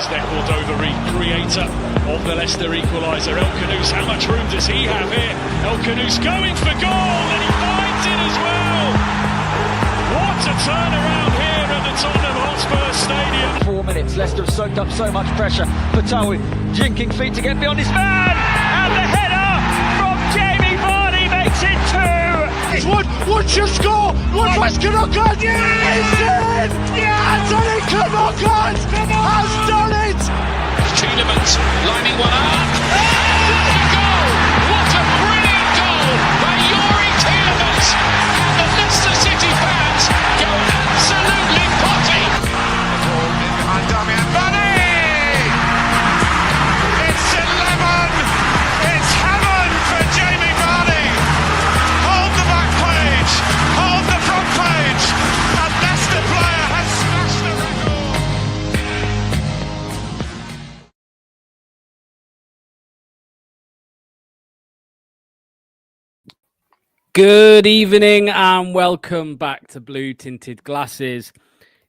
is their Cordova creator of the Leicester equaliser. El Khanous, how much room does he have here? El Khanous going for goal, and he finds it as well. What a turnaround here at the Tottenham Hotspur Stadium. 4 minutes, Leicester have soaked up so much pressure. Fatawi jinking feet to get beyond his man, and the header from Jamie Vardy makes it 2. Wood should score. Wood was Knockout. Yes! Anthony Knockout has done it. Tielemans lining one up. What a goal! What a brilliant goal by Yuri Tielemans. The Leicester City fans go absolutely potty. The ball in behind Damian Vardy. It's 11. It's heaven for Jamie Vardy. Hold the back page. Hold the front page. A Leicester player has smashed the record. Good evening and welcome back to Blue Tinted Glasses.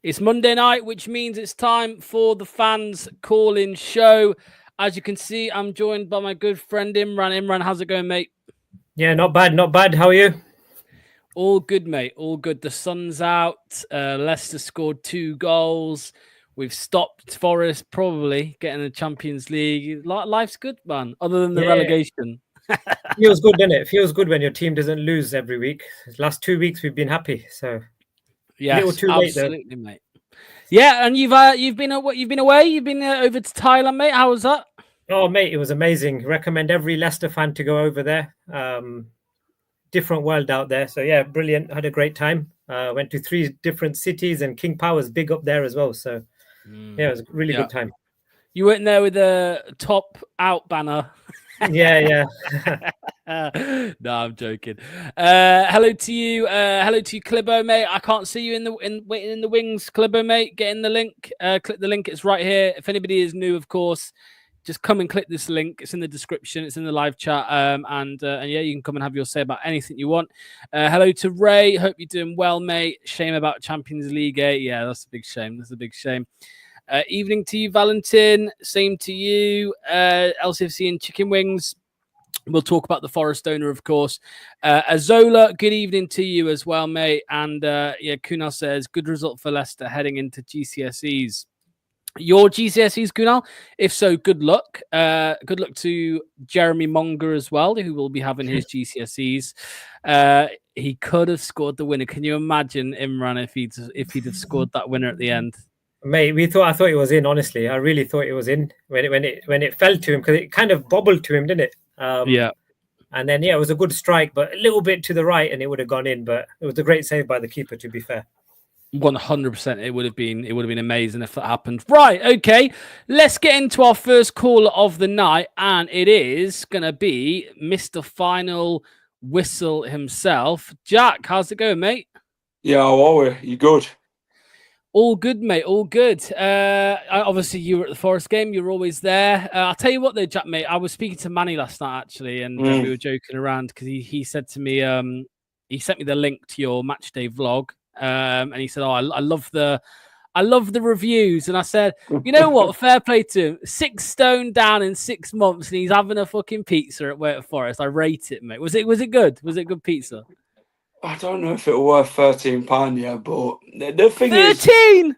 It's Monday night, which means it's time for the fans call-in show. As you can see, I'm joined by my good friend Imran. Imran, how's it going, mate? Yeah, not bad, not bad. How are you? All good, mate. All good. The sun's out. Leicester scored 2 goals. We've stopped Forest probably getting the Champions League. Life's good, man, other than the relegation. Feels good, doesn't it? Feels good when your team doesn't lose every week. Last 2 weeks we've been happy, so yes, too late, absolutely, mate. Yeah, and you've been away. You've been over to Thailand, mate. How was that? Oh, mate, it was amazing. Recommend every Leicester fan to go over there. Different world out there, so yeah, brilliant. Had a great time. Went to 3 different cities, and King Power's big up there as well. So yeah, it was a really good time. You went there with a top out banner. Yeah. No, I'm joking. Hello to you, Clibbo, mate. I can't see you waiting in the wings, Clibbo, mate. Get in the link. Click the link. It's right here. If anybody is new, of course, just come and click this link. It's in the description. It's in the live chat. And yeah, you can come and have your say about anything you want. Hello to Ray. Hope you're doing well, mate. Shame about Champions League. Yeah, that's a big shame. That's a big shame. Evening to you, Valentin. Same to you, LCFC and Chicken Wings. We'll talk about the Forest owner, of course. Azola, good evening to you as well, mate. And yeah, Kunal says, good result for Leicester heading into GCSEs. Your GCSEs, Kunal? If so, good luck. Good luck to Jeremy Monga as well, who will be having his GCSEs. He could have scored the winner. Can you imagine, Imran, if he'd have scored that winner at the end? Mate, I thought it was in. Honestly, I really thought it was in when it fell to him, because it kind of bobbled to him, didn't it? Yeah. And then it was a good strike, but a little bit to the right, and it would have gone in. But it was a great save by the keeper, to be fair. 100%. It would have been amazing if that happened. Right. Okay. Let's get into our first call of the night, and it is gonna be Mr. Final Whistle himself, Jack. How's it going, mate? Yeah, how are we? You good? All good, mate. All good. Obviously, you were at the Forest game. You're always there. I'll tell you what, though, Jack, mate. I was speaking to Manny last night, actually, and we were joking around because he said to me, he sent me the link to your match day vlog, and he said, "Oh, I love the reviews." And I said, "You know what? Fair play to him. 6 stone down in 6 months, and he's having a fucking pizza at Forest. I rate it, mate. Was it good? Was it good pizza?" I don't know if it was worth £13 yet, but the thing 13? is,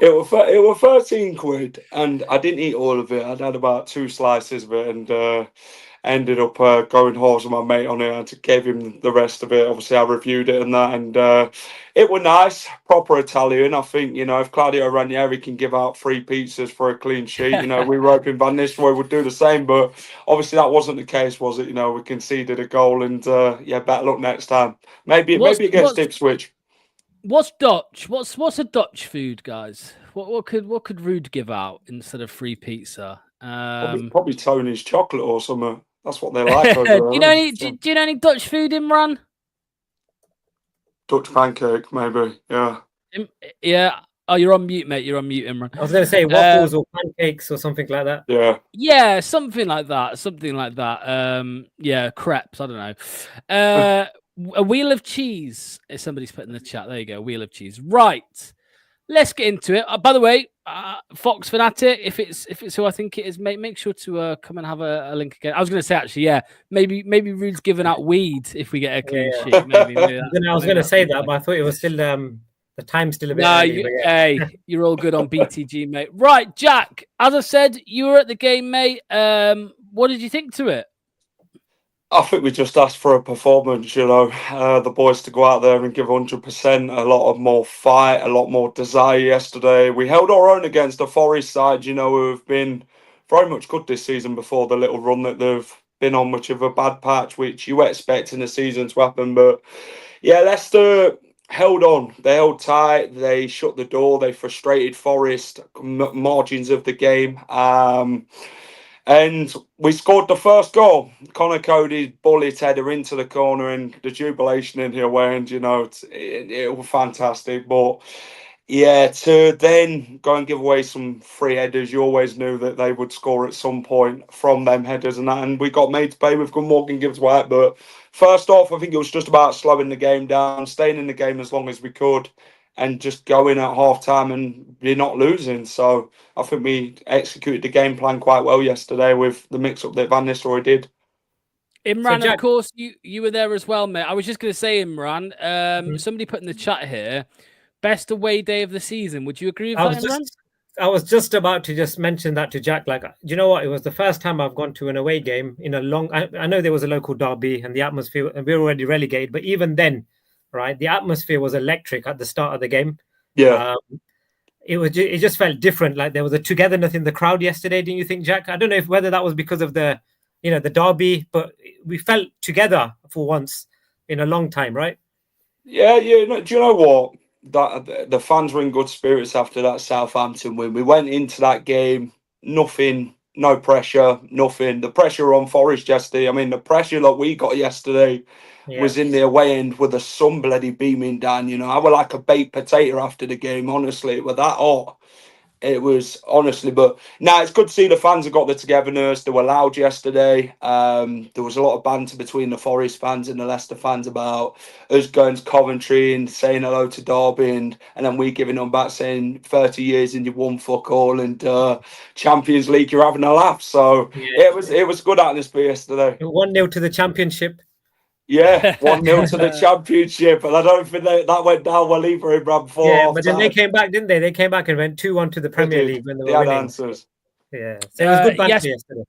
it was 13 quid, and I didn't eat all of it. I'd had about 2 slices of it, and ended up going horse with my mate on it. I gave him the rest of it. Obviously, I reviewed it and that, and it was nice, proper Italian. I think, if Claudio Ranieri can give out 3 pizzas for a clean sheet, we were hoping Van Nistelrooy would do the same, but obviously that wasn't the case, was it? We conceded a goal, and yeah, better luck next time. Maybe against Ipswich. What's Dutch? What's a Dutch food, guys? What could Ruud give out instead of free pizza? Probably Tony's chocolate or something. That's what they like. Over do you know any Dutch food, Imran? Dutch pancake, maybe. Yeah. Yeah. Oh, you're on mute, mate. You're on mute, Imran. I was going to say waffles or pancakes or something like that. Yeah. Yeah, something like that. Yeah, crepes. I don't know. A wheel of cheese. Somebody's put in the chat. There you go. Wheel of cheese. Right. Let's get into it. By the way, Fox Fanatic, if it's who I think it is, make sure to come and have a link again. I was going to say actually, yeah, maybe Ruud's giving out weed if we get a clean sheet. Maybe I was going to say that, but I thought it was still the time's still a bit early. Hey, you're all good on BTG, mate. Right, Jack. As I said, you were at the game, mate. What did you think to it? I think we just asked for a performance, the boys to go out there and give 100%, a lot of more fight, a lot more desire yesterday. We held our own against the Forest side, who have been very much good this season before the little run that they've been on, much of a bad patch, which you expect in the season to happen. But yeah, Leicester held on. They held tight. They shut the door. They frustrated Forest margins of the game. And we scored the first goal. Connor Cody's bullet header into the corner, and the jubilation in here, and it was fantastic. But yeah, to then go and give away some free headers, you always knew that they would score at some point from them headers, and we got made to pay with good Morgan Gibbs White. But first off, I think it was just about slowing the game down, staying in the game as long as we could, and just going at half time and we're not losing. So I think we executed the game plan quite well yesterday with the mix up that Van Nistelrooy did. Imran, so Jack, of course, you were there as well, mate. I was just going to say, Imran, somebody put in the chat here, best away day of the season. Would you agree with that, Imran? I was just about to just mention that to Jack. Like, do you know what? It was the first time I've gone to an away game in a long... I know there was a local derby and the atmosphere, and we were already relegated, but even then, right, the atmosphere was electric at the start of the game. Yeah. It just felt different. Like there was a togetherness in the crowd yesterday. Didn't you think, Jack? I don't know whether that was because of the derby, but we felt together for once in a long time, right? Yeah. Do you know what? That the fans were in good spirits after that Southampton win. We went into that game, nothing, no pressure, nothing. The pressure on Forest yesterday. I mean, the pressure that we got yesterday was in the away end with the sun bloody beaming down. I was like a baked potato after the game, honestly. It was that hot. It was, honestly. But now it's good to see the fans have got the togetherness. They were loud yesterday. There was a lot of banter between the Forest fans and the Leicester fans about us going to Coventry and saying hello to Derby, and then we giving them back saying 30 years and you've won fuck all, and Champions League, you're having a laugh. So it was good atmosphere yesterday. 1-0 to the Championship. Yeah, 1-0 to the Championship, and I don't think that went down well either, Imran. Yeah, but then they came back, didn't they? They came back and went 2-1 to the Premier League when they were winning. Answers. Yeah, so it was good banter yesterday.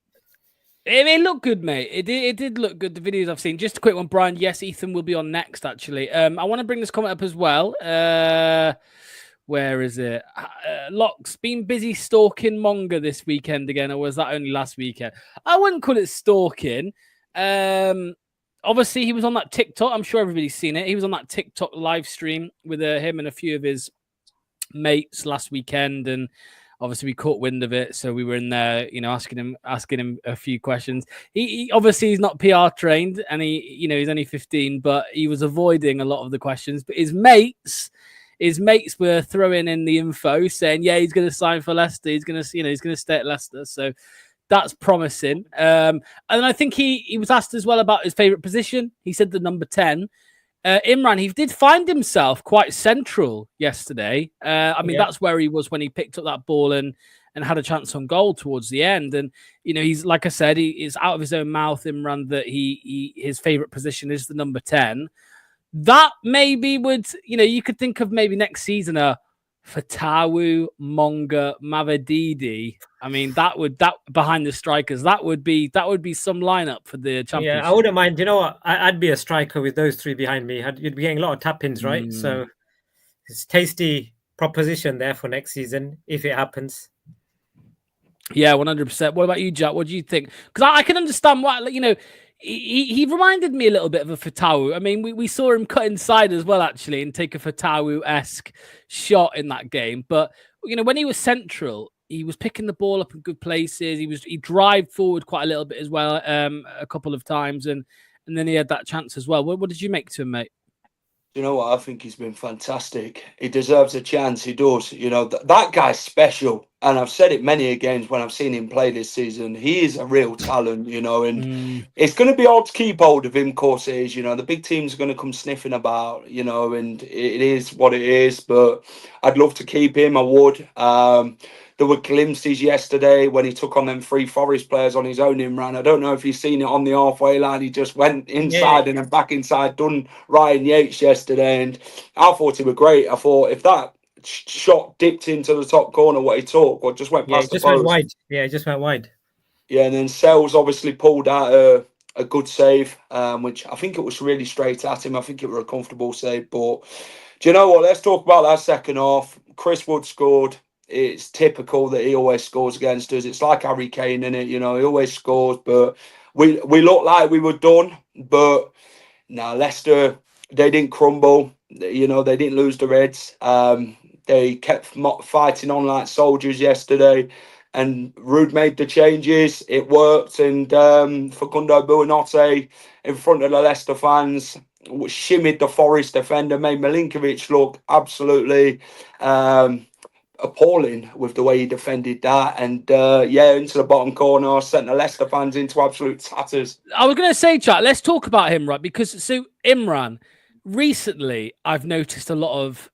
It looked good, mate. It did look good. The videos I've seen. Just a quick one, Brian. Yes, Ethan will be on next. Actually, I want to bring this comment up as well. Where is it? Locke's been busy stalking Monga this weekend again, or was that only last weekend? I wouldn't call it stalking. Obviously, he was on that TikTok. I'm sure everybody's seen it. He was on that TikTok live stream with him and a few of his mates last weekend, and obviously we caught wind of it. So we were in there, asking him a few questions. He obviously he's not PR trained, and he's only 15, but he was avoiding a lot of the questions. But his mates were throwing in the info, saying, "Yeah, he's going to sign for Leicester. He's going to stay at Leicester." So that's promising. And I think he was asked as well about his favourite position. He said the number 10. Imran, he did find himself quite central yesterday. That's where he was when he picked up that ball and had a chance on goal towards the end. And, he's, like I said, he is out of his own mouth, Imran, that his favourite position is the number 10. That maybe would, you could think of maybe next season Fatawu, Monga, Mavididi. I mean, that behind the strikers, that would be some lineup for the championship. Yeah, I wouldn't mind. You know what? I'd be a striker with those three behind me. You'd be getting a lot of tap-ins, right? So it's a tasty proposition there for next season if it happens. Yeah, 100%. What about you, Jack? What do you think? Because I can understand why, he reminded me a little bit of a Fatawu. I mean, we saw him cut inside as well, actually, and take a Fatawu-esque shot in that game. But, when he was central, he was picking the ball up in good places. He drove forward quite a little bit as well, a couple of times, and then he had that chance as well. What did you make to him, mate? You know what? I think he's been fantastic. He deserves a chance. He does. That guy's special. and I've said it many games when I've seen him play this season, he is a real talent, you know, and it's going to be hard to keep hold of him, of course it is, you know, the big teams are going to come sniffing about, you know, and it is what it is, but I'd love to keep him, I would. There were glimpses yesterday when he took on them 3 Forest players on his own, Imran. I don't know if you've seen it on the halfway line. He just went inside and then back inside, done Ryan Yates yesterday. And I thought he was great. I thought if that shot dipped into the top corner, what he took, or just went past the post. Went wide. Yeah, it just went wide. Yeah, and then Sells obviously pulled out a good save, which I think it was really straight at him. I think it was a comfortable save. But do you know what? Let's talk about that second half. Chris Wood scored. It's typical that he always scores against us. It's like Harry Kane, in it, you know, he always scores. But we looked like we were done. But no, Leicester, they didn't crumble. You know, they didn't lose the Reds. They kept fighting on like soldiers yesterday. And Ruud made the changes. It worked. And Facundo Buonanotte in front of the Leicester fans shimmied the Forest defender, made Milinkovic look absolutely appalling with the way he defended that, and into the bottom corner, sent the Leicester fans into absolute tatters. I was going to say, chat, let's talk about him, right? Because so Imran, recently I've noticed a lot of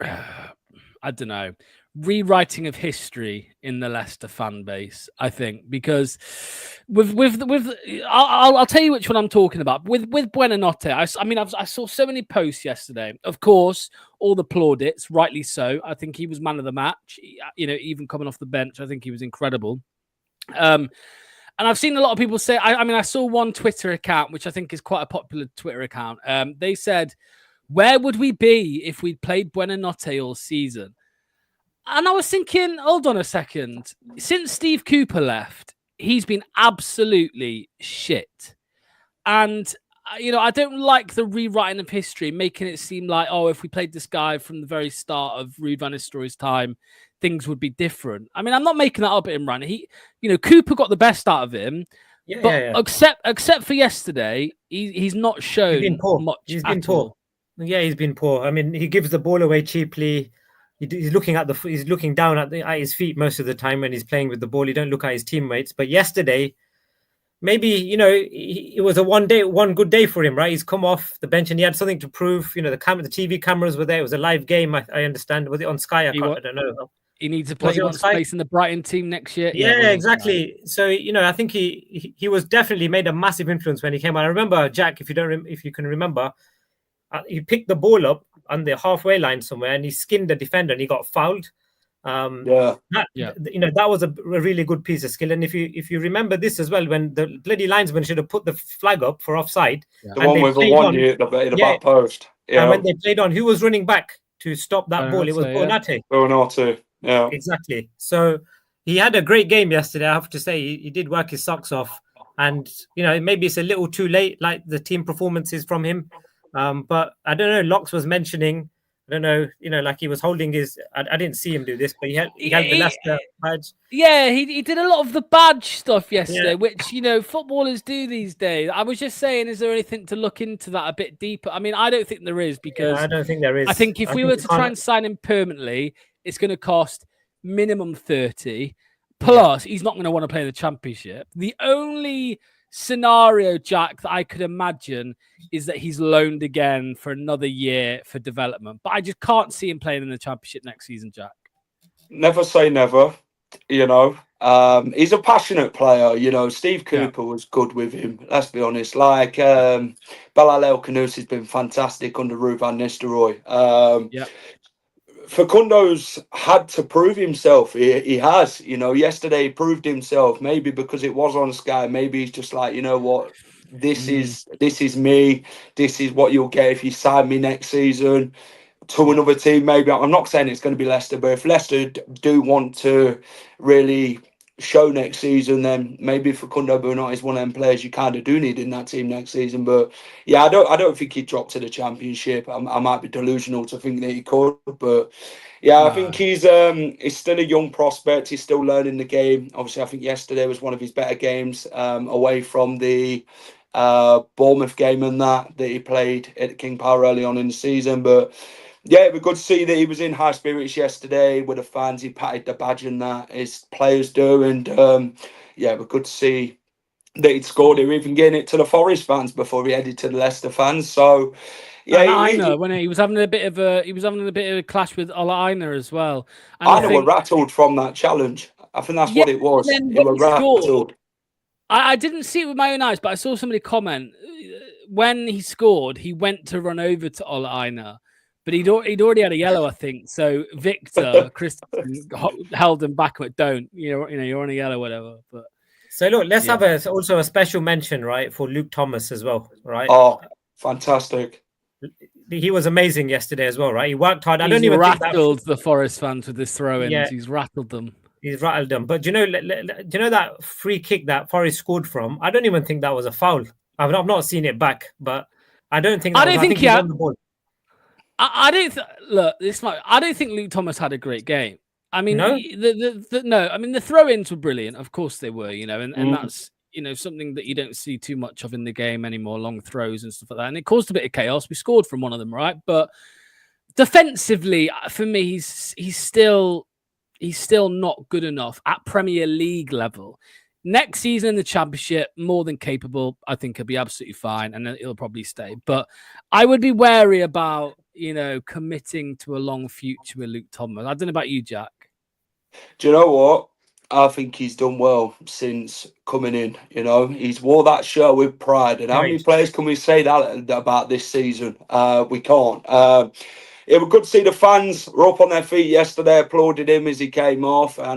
I don't know, rewriting of history in the Leicester fan base, I think, because I'll tell you which one I'm talking about. With Buonanotte, I saw so many posts yesterday. Of course, all the plaudits, rightly so. I think he was man of the match. You know, even coming off the bench, I think he was incredible. And I've seen a lot of people say, I saw one Twitter account, which I think is quite a popular Twitter account. They said, where would we be if we'd played Buonanotte all season? And I was thinking, hold on a second. Since Steve Cooper left, he's been absolutely shit. And, you know, I don't like the rewriting of history, making it seem like, oh, if we played this guy from the very start of Ruud van Nistelrooy's time, things would be different. I mean, I'm not making that up at Imran. Cooper got the best out of him. Except for yesterday, he's not shown much. He's been poor. Yeah, he's been poor. I mean, he gives the ball away cheaply. He's looking down at his feet most of the time when he's playing with the ball. He don't look at his teammates. But yesterday, maybe, you know, it was one good day for him, right? He's come off the bench and he had something to prove. You know, the TV cameras were there. It was a live game. I understand. Was it on Sky? I don't know. He needs to play on space in the Brighton team next year. Yeah, exactly. So, you know, I think he was definitely made a massive influence when he came out. I remember, Jack, if you can remember, he picked the ball up on the halfway line somewhere and he skinned the defender and he got fouled. You know, that was a really good piece of skill. And if you remember this as well, when the bloody linesman should have put the flag up for offside, the one with the one in the back post. Yeah. And when they played on, who was running back to stop that ball? It was Buonanotte. Buonanotte, yeah, exactly. So he had a great game yesterday. I have to say, he did work his socks off. And you know, maybe it's a little too late, like the team performances from him. But I don't know. Locks was mentioning, I don't know, you know, like he was holding his. I didn't see him do this, but he had the Leicester badge. Yeah, he did a lot of the badge stuff yesterday, which, you know, footballers do these days. I was just saying, is there anything to look into that a bit deeper? I mean, I don't think there is, because I don't think there is. I think if we were to try and sign him permanently, it's going to cost minimum 30. Plus, he's not going to want to play the Championship. The only scenario, Jack, that I could imagine is that he's loaned again for another year for development. But I just can't see him playing in the Championship next season, Jack. Never say never, you know. He's a passionate player, you know. Steve Cooper was good with him, let's be honest. Like, Belal El Khanous has been fantastic under Ruud van Nistelrooy. Facundo's had to prove himself. He has, you know. Yesterday he proved himself. Maybe because it was on Sky. Maybe he's just like, you know what, this is me. This is what you'll get if you sign me next season to another team. Maybe I'm not saying it's going to be Leicester, but if Leicester do want to really show next season, then maybe Facundo Buonanotte is one of them players you kind of do need in that team next season. But yeah, I don't think he'd drop to the Championship. I might be delusional to think that he could, but yeah, I think he's still a young prospect. He's still learning the game. Obviously, I think yesterday was one of his better games, away from the Bournemouth game and that he played at King Power early on in the season. But yeah, it was good to see that he was in high spirits yesterday with the fans. He patted the badge and that his players do, and yeah, it was good to see that he'd scored. He was even getting it to the Forest fans before he headed to the Leicester fans. So yeah, And Aina, when he was having a bit of a clash with Ola Aina as well. And I were rattled from that challenge. I think that's what it was. Then It were rattled. I didn't see it with my own eyes, but I saw somebody comment when he scored. He went to run over to Ola Aina, but he'd already had a yellow, I think. So Victor Christensen held him back. But don't you're on a yellow, whatever. But so look, let's have also a special mention, right, for Luke Thomas as well, right? Oh, fantastic! He was amazing yesterday as well, right? He worked hard. I don't even rattled the Forest fans with his throw-ins. Yeah. He's rattled them. He's rattled them. But do you know that free kick that Forest scored from? I don't even think that was a foul. I've not seen it back, but I don't think. I don't think he won the ball. I don't think Luke Thomas had a great game. I mean, no. No. I mean, the throw-ins were brilliant. Of course they were. And that's something that you don't see too much of in the game anymore. Long throws and stuff like that, and it caused a bit of chaos. We scored from one of them, right? But defensively, for me, he's still not good enough at Premier League level. Next season in the Championship, more than capable. I think he'll be absolutely fine, and then he'll probably stay. But I would be wary about, committing to a long future with Luke Thomas. I don't know about you, Jack. Do you know what? I think he's done well since coming in. He's wore that shirt with pride. And how many players can we say that about this season? We can't. It was good to see the fans were up on their feet yesterday, applauded him as he came off. I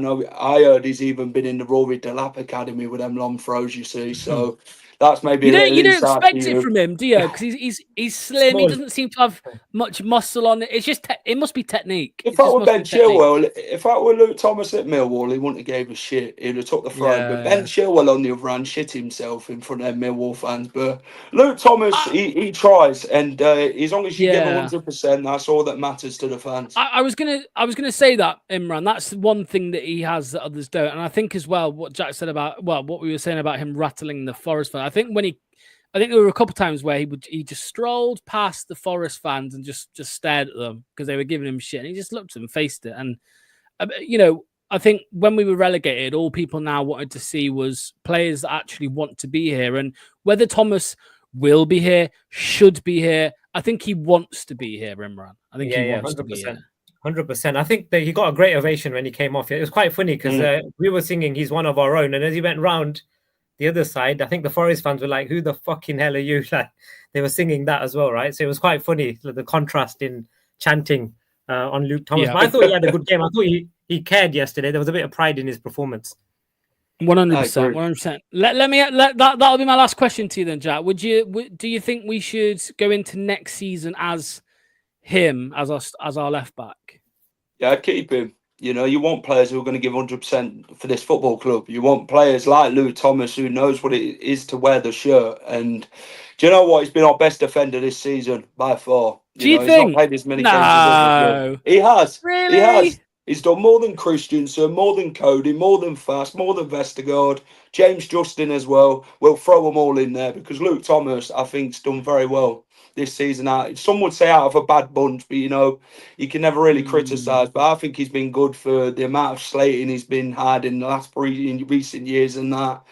heard he's even been in the Rory Delap Academy with them long throws, you see. So that's maybe you don't expect it from him, do you? Because he's slim. Small. He doesn't seem to have much muscle on it. It's just it must be technique. If I were Ben Chilwell, if I were Luke Thomas at Millwall, he wouldn't have gave a shit. He'd have took the throne. Yeah. But Ben Chilwell on the other hand shit himself in front of Millwall fans. But Luke Thomas, he tries, and as long as you give 100%, that's all that matters to the fans. I was gonna say that, Imran. That's one thing that he has that others don't, and I think as well what Jack said about what we were saying about him rattling the Forest fans. I think there were a couple of times where he just strolled past the Forest fans and just stared at them because they were giving him shit, and he just looked at them, faced it, and I think when we were relegated, all people now wanted to see was players that actually want to be here, and whether Thomas will be here, should be here. I think he wants to be here, Imran. I think he wants 100%. To be here. 100%. I think that he got a great ovation when he came off. It was quite funny because we were singing "He's One of Our Own," and as he went round the other side, I think the Forest fans were like, "Who the fucking hell are you?" Like they were singing that as well, right? So it was quite funny, the contrast in chanting on Luke Thomas. Yeah. But I thought he had a good game. I thought he cared yesterday. There was a bit of pride in his performance. 100%, 100%. That'll be my last question to you then, Jack. Do you think we should go into next season as him as our left back? Yeah, I'd keep him. You want players who are going to give 100% for this football club. You want players like Luke Thomas who knows what it is to wear the shirt. And do you know what? He's been our best defender this season by far. Do you think? He's not played as many games as he has. Really? He has. He's done more than Christensen, more than Cody, more than Fast, more than Vestergaard, James Justin as well. We'll throw them all in there because Luke Thomas, I think, has done very well this season. Some would say out of a bad bunch, but you can never really criticise. But I think he's been good for the amount of slating he's been had in the last recent years, and that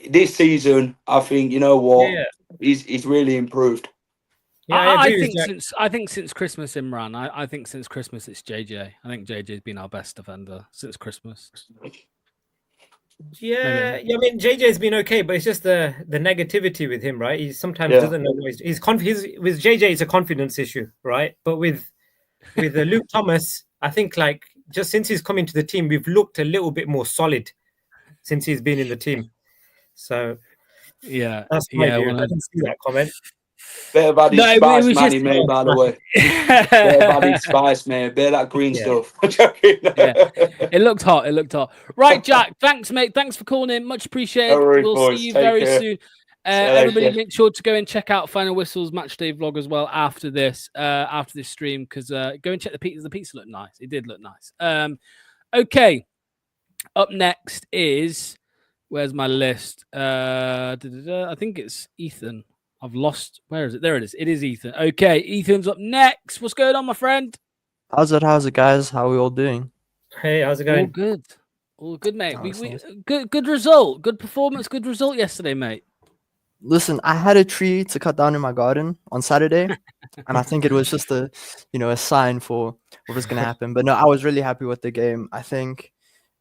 this season, I think he's really improved. Yeah, I think since Christmas, Imran. I think since Christmas it's JJ. I think JJ's been our best defender since Christmas. Yeah. I mean JJ's been okay, but it's just the negativity with him, right? He sometimes doesn't know. With JJ, it's a confidence issue, right? But with Luke Thomas, I think just since he's come into the team, we've looked a little bit more solid since he's been in the team. So that's my view. I didn't see that comment. Bit of Addy spice, Manny made, by the way. Bit of Addy spice, man. Bit of that green stuff. It looked hot. Right, Jack. Thanks, mate. Thanks for calling in. Much appreciated. We'll see you very soon. Everybody, make sure to go and check out Final Whistle's Matchday vlog as well after this stream, because go and check the pizza. The pizza looked nice. It did look nice. Okay. Up next is, where's my list? I think it's Ethan. I've lost. Where is it? There it is. It is Ethan. Okay, Ethan's up next. What's going on, my friend? How's it, guys? How are we all doing? Hey, how's it All going? good. All good, mate. Oh, We, that's we nice. good result. Good performance. Good result yesterday, mate. Listen, I had a tree to cut down in my garden on Saturday, and I think it was just a sign for what was going to happen. But no, I was really happy with the game. I think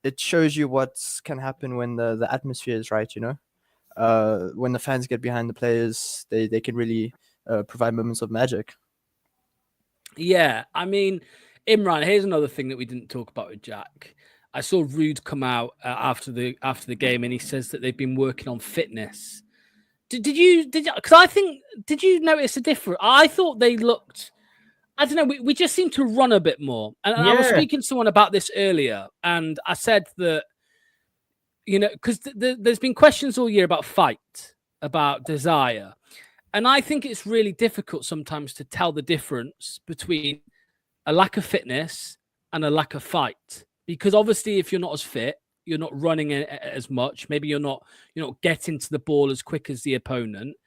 it shows you what can happen when the atmosphere is right, when the fans get behind the players, they can really provide moments of magic. Yeah, I mean, Imran. Here's another thing that we didn't talk about with Jack. I saw Ruud come out after the game, and he says that they've been working on fitness. Did you? Because I think, did you notice a difference? I thought they looked. I don't know. We just seem to run a bit more. And I was Yeah, speaking to someone about this earlier, and I said that, because there's been questions all year about fight, about desire. And I think it's really difficult sometimes to tell the difference between a lack of fitness and a lack of fight. Because obviously, if you're not as fit, you're not running as much. Maybe you're not getting to the ball as quick as the opponent.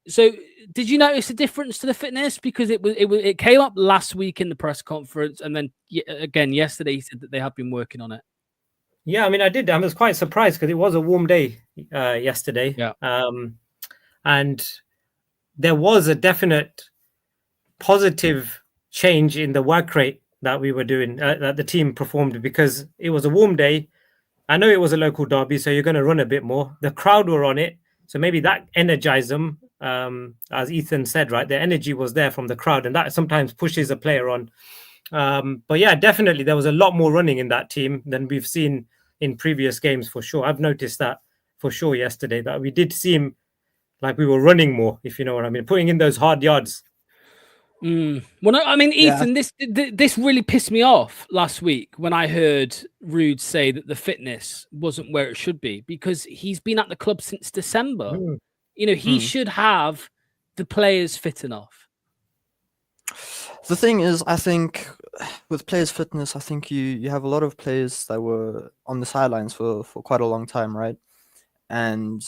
So, did you notice a difference to the fitness? Because it came up last week in the press conference, and then again yesterday he said that they have been working on it. yeah. I mean, I did. I was quite surprised because it was a warm day yesterday. Yeah. And there was a definite positive change in the work rate that we were doing, that the team performed, because it was a warm day. I know it was a local derby, so you're going to run a bit more. The crowd were on it, so maybe that energized them. As Ethan said, right, the energy was there from the crowd, and that sometimes pushes a player on. But yeah, definitely there was a lot more running in that team than we've seen in previous games, for sure. I've noticed that for sure yesterday, that we did seem like we were running more, if you know what I mean, putting in those hard yards. Well, no, I mean, Yeah. Ethan, this really pissed me off last week when I heard Ruud say that the fitness wasn't where it should be, because he's been at the club since December. Mm. He should have the players fit enough. The thing is, I think with players' fitness, I think you have a lot of players that were on the sidelines for quite a long time, right? And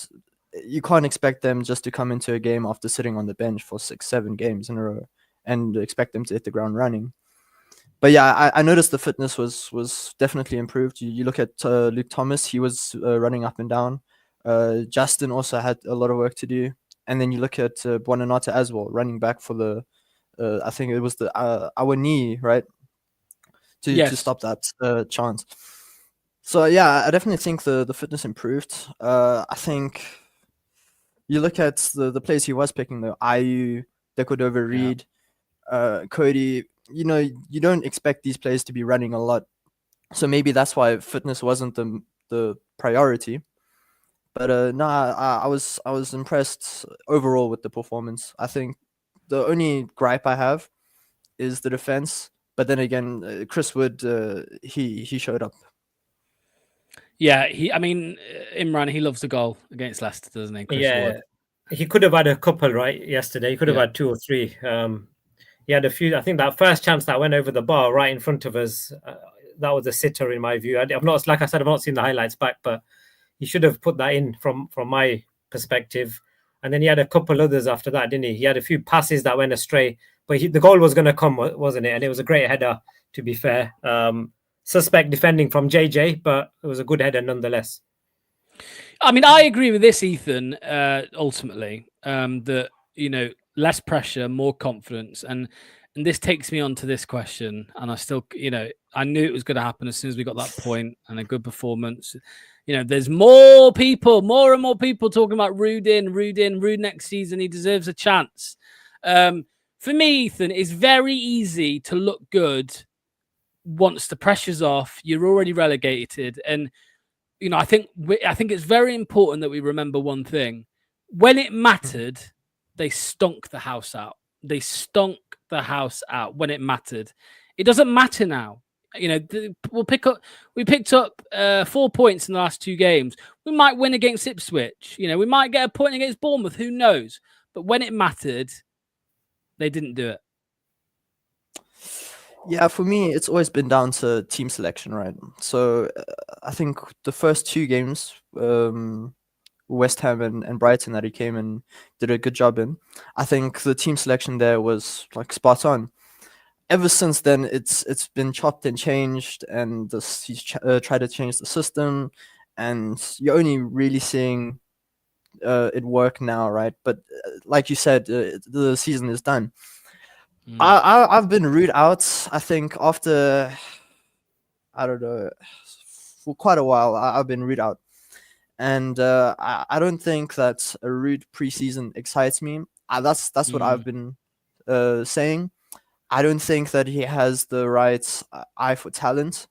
you can't expect them just to come into a game after sitting on the bench for 6-7 games in a row and expect them to hit the ground running. But yeah, I noticed the fitness was definitely improved. You look at Luke Thomas; he was running up and down. Justin also had a lot of work to do, and then you look at Buonanotte as well, running back for the I think it was our knee, right, to stop that chance. So yeah, I definitely think the fitness improved. I think you look at the players he was picking though, Ayew, Decordova, Reed, Cody. You don't expect these players to be running a lot, so maybe that's why fitness wasn't the priority. But no, I was impressed overall with the performance. I think the only gripe I have is the defense. But then again, Chris Wood, he showed up. Yeah, Imran, he loves the goal against Leicester, doesn't he? Chris Wood. He could have had a couple right yesterday. He could have Yeah. had 2 or 3. He had a few. I think that first chance that went over the bar right in front of us, that was a sitter in my view. I've not, like I said, I've not seen the highlights back, but he should have put that in from my perspective. And then he had a couple others after that, didn't he? He had a few passes that went astray, but the goal was going to come, wasn't it? And it was a great header, to be fair. Suspect defending from JJ, but it was a good header nonetheless. I mean, I agree with this, Ethan. Ultimately, that less pressure, more confidence, and this takes me on to this question. And I still, I knew it was going to happen as soon as we got that point and a good performance. There's more and more people talking about Ruud next season. He deserves a chance. For me, Ethan, it's very easy to look good once the pressure's off. You're already relegated, and I think it's very important that we remember one thing. When it mattered, they stunk the house out. They stunk the house out when it mattered. It doesn't matter now. We picked up 4 points in the last 2 games. We might win against Ipswich. We might get a point against Bournemouth. Who knows? But when it mattered, they didn't do it. Yeah, for me, it's always been down to team selection, right? So I think the first 2 games, West Ham and Brighton, that he came and did a good job in, I think the team selection there was like spot on. ever since then, it's been chopped and changed, and he's tried to change the system, and you're only really seeing it work now, right? But like you said, the season is done. I've been Ruud out, I think, after, I don't know, for quite a while. I've been Ruud out. And I don't think that a Ruud preseason excites me. That's what I've been saying. I don't think that he has the right eye for talent,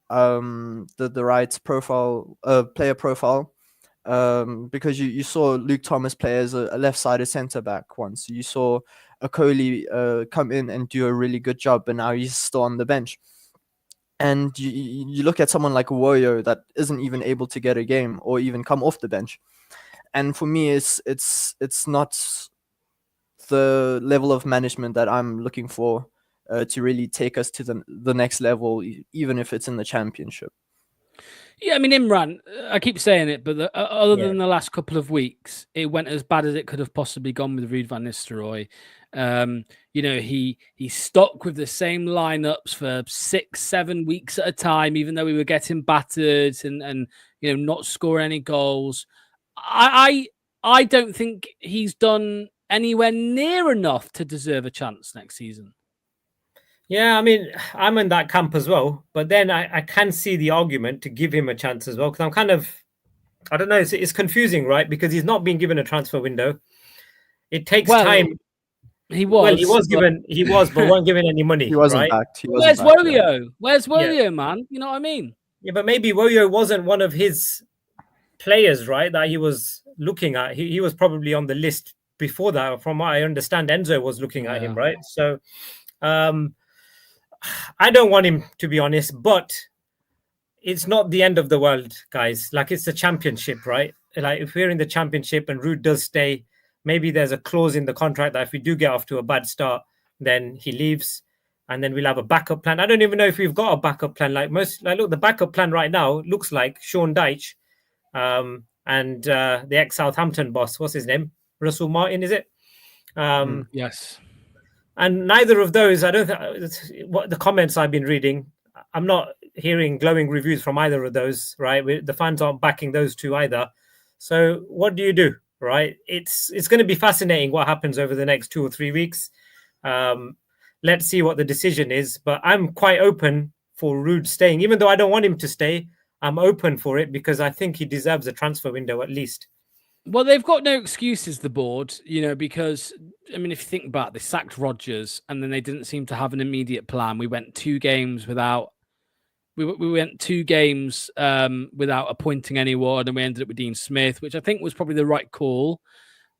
the right profile, player profile. Because you saw Luke Thomas play as a left-sided centre back once. You saw Okoli come in and do a really good job, but now he's still on the bench. And you look at someone like Woyo that isn't even able to get a game or even come off the bench. And for me, it's not the level of management that I'm looking for to really take us to the next level, even if it's in the championship. Yeah, I mean, Imran, I keep saying it, but other than the last couple of weeks, it went as bad as it could have possibly gone with Ruud van Nistelrooy. He stuck with the same lineups for 6-7 weeks at a time, even though we were getting battered and not scoring any goals. I don't think he's done anywhere near enough to deserve a chance next season. Yeah, I mean, I'm in that camp as well. But then I can see the argument to give him a chance as well. Because I'm kind of, I don't know, it's confusing, right? Because he's not been given a transfer window. It takes time. He was. Well, he was, but weren't given any money. He wasn't right? backed. Where's Woyo? Where's Woyo, man? You know what I mean? Yeah, but maybe Woyo wasn't one of his players, right? That he was looking at. He was probably on the list before that. From what I understand, Enzo was looking at him, right? So, I don't want him, to be honest, but it's not the end of the world, guys. Like, it's the championship, right? Like, if we're in the championship and Ruud does stay, maybe there's a clause in the contract that if we do get off to a bad start, then he leaves, and then we'll have a backup plan. I don't even know if we've got a backup plan. Look, the backup plan right now looks like Sean Dyche, and the ex-Southampton boss. What's his name? Russell Martin, is it? Yes. And neither of those, I don't think, what the comments I've been reading, I'm not hearing glowing reviews from either of those, right? The fans aren't backing those two either. So what do? Right? It's going to be fascinating what happens over the next 2 or 3 weeks. Let's see what the decision is. But I'm quite open for Ruud staying. Even though I don't want him to stay, I'm open for it because I think he deserves a transfer window at least. Well, they've got no excuses, the board, because, I mean, if you think about it, they sacked Rodgers and then they didn't seem to have an immediate plan. We went 2 games without appointing anyone, and we ended up with Dean Smith, which I think was probably the right call,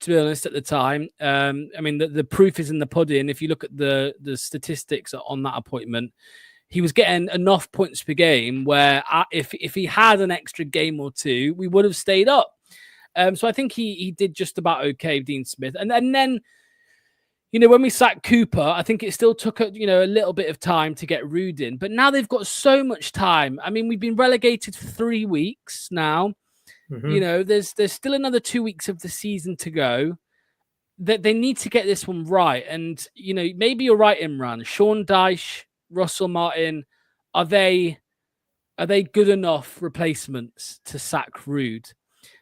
to be honest, at the time. I mean, the proof is in the pudding. If you look at the statistics on that appointment, he was getting enough points per game where if he had an extra game or 2, we would have stayed up. So I think he did just about okay, Dean Smith. And then, when we sacked Cooper, I think it still took a little bit of time to get Ruud in. But now they've got so much time. I mean, we've been relegated for 3 weeks now. Mm-hmm. There's still another 2 weeks of the season to go. That they need to get this one right. And, maybe you're right, Imran. Sean Dyche, Russell Martin, are they good enough replacements to sack Ruud?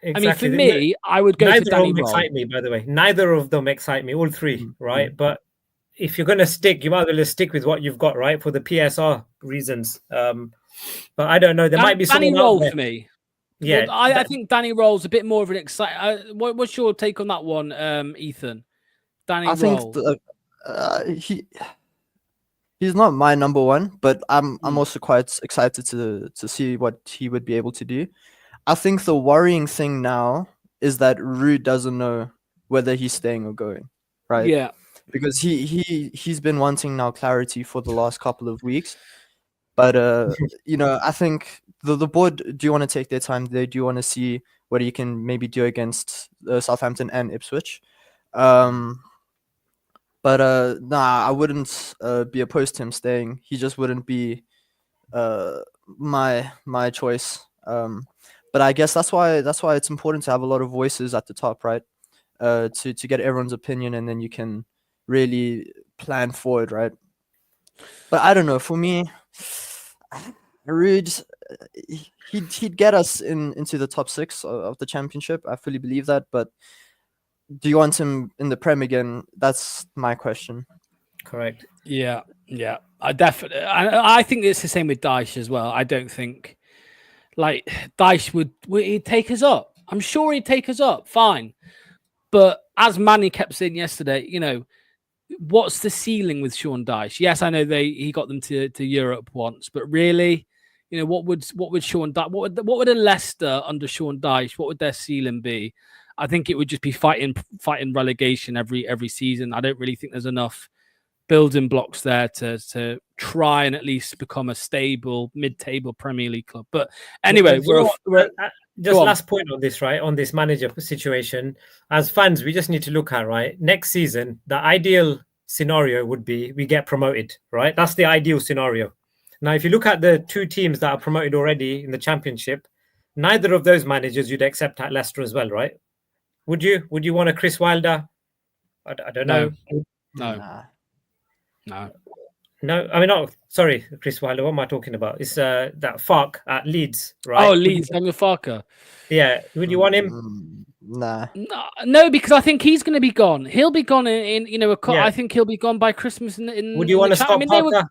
Exactly. I mean, for me, I would go to Danny Roll. Neither of them excite me, by the way. Neither of them excite me, all 3, right? Mm-hmm. But if you're going to stick, you might as well stick with what you've got, right? For the PSR reasons. But I don't know. There might be Danny someone Roll out there. For me. Yeah. Well, I think Danny Roll's a bit more of an exciting... what's your take on that one, Ethan? Danny Roll. I think he's not my number 1, but I'm also quite excited to see what he would be able to do. I think the worrying thing now is that Ruud doesn't know whether he's staying or going, right? Yeah. Because he's been wanting now clarity for the last couple of weeks. But, I think the board do want to take their time. They do want to see what he can maybe do against Southampton and Ipswich. But I wouldn't be opposed to him staying. He just wouldn't be my choice. But I guess that's why it's important to have a lot of voices at the top, right? To get everyone's opinion, and then you can really plan forward, right? But I don't know. For me, Ruud, he'd get us into the top 6 of the championship. I fully believe that. But do you want him in the Prem again? That's my question. Correct. Yeah. I definitely. I think it's the same with Dyche as well. I don't think like Dyche would he'd take us up. I'm sure he'd take us up. Fine. But as Manny kept saying yesterday, what's the ceiling with Sean Dyche? Yes, I know he got them to Europe once, but really, what would Sean Dyche, what would a Leicester under Sean Dyche, what would their ceiling be? I think it would just be fighting relegation every season. I don't really think there's enough building blocks there to try and at least become a stable mid-table Premier League club. But anyway, just last point on this, right? On this manager situation, as fans, we just need to look at, right? Next season, the ideal scenario would be we get promoted, right? That's the ideal scenario. Now, if you look at the 2 teams that are promoted already in the Championship, neither of those managers you'd accept at Leicester as well, right? Would you? Would you want a Chris Wilder? I don't know. No, I mean, no, sorry, Chris Wilder. What am I talking about? It's that Farke at Leeds, right? Oh, Leeds, Daniel Farke. Yeah, would you want him? Nah. No, because I think he's going to be gone. He'll be gone I think he'll be gone by Christmas. Would you want to stop Farke?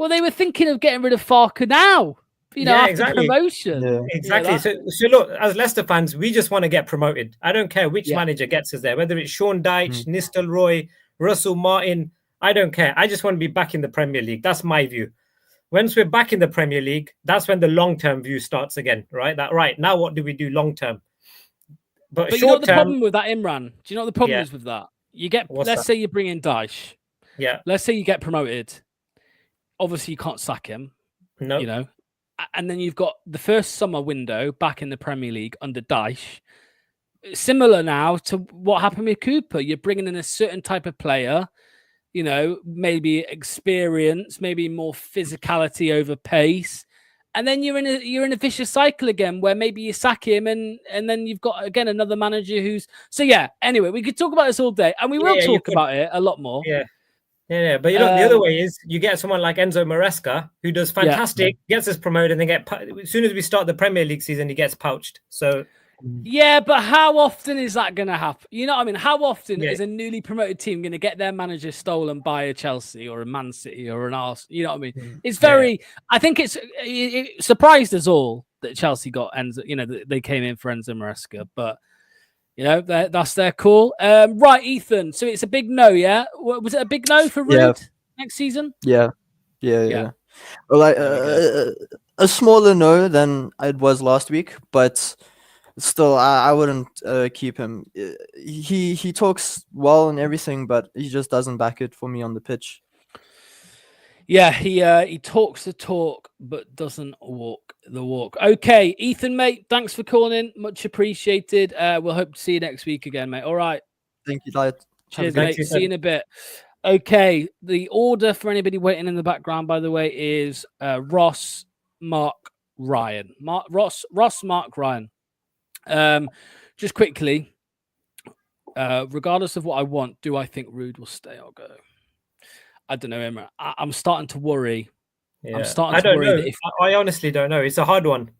They were thinking of getting rid of Farke now. After exactly. promotion. Yeah. Exactly. So look, as Leicester fans, we just want to get promoted. I don't care which manager gets us there, whether it's Sean Dyche, Nistelrooy, Russell Martin. I don't care. I just want to be back in the Premier League. That's my view. Once we're back in the Premier League, that's when the long-term view starts again, right? Now what do we do long-term? But you know what the problem with that, Imran? Do you know what the problem is with that? Let's say you bring in Dyche. Yeah. Let's say you get promoted. Obviously, you can't sack him. No. And then you've got the first summer window back in the Premier League under Dyche. Similar now to what happened with Cooper. You're bringing in a certain type of player, maybe experience, maybe more physicality over pace. And then you're in a vicious cycle again where maybe you sack him and then you've got, again, another manager who's... So, yeah, anyway, we could talk about this all day and we will talk about it a lot more. Yeah. But, the other way is you get someone like Enzo Maresca who does fantastic, gets us promoted, and then as soon as we start the Premier League season, he gets pouched. So... Yeah, but how often is that going to happen? You know what I mean? How often is a newly promoted team going to get their manager stolen by a Chelsea or a Man City or an Arsenal? You know what I mean? It's very... I think it surprised us all that Chelsea got Enzo, they came in for Enzo Maresca, but, that's their call. Right, Ethan, so it's a big no, yeah? Was it a big no for Ruud next season? Yeah. Well, a smaller no than it was last week, but... Still, I wouldn't keep him. He talks well and everything, but he just doesn't back it for me on the pitch. Yeah, he talks the talk, but doesn't walk the walk. Okay, Ethan, mate, thanks for calling in. Much appreciated. We'll hope to see you next week again, mate. All right. Thank you, Diet. Cheers, mate. See you in a bit. Okay, the order for anybody waiting in the background, by the way, is Ross, Mark, Ryan. Ross, Mark, Ryan. Just quickly, regardless of what I want, do I think Ruud will stay or go? I don't know, Emma. I'm starting to worry. Yeah. I don't know. I honestly don't know. It's a hard one.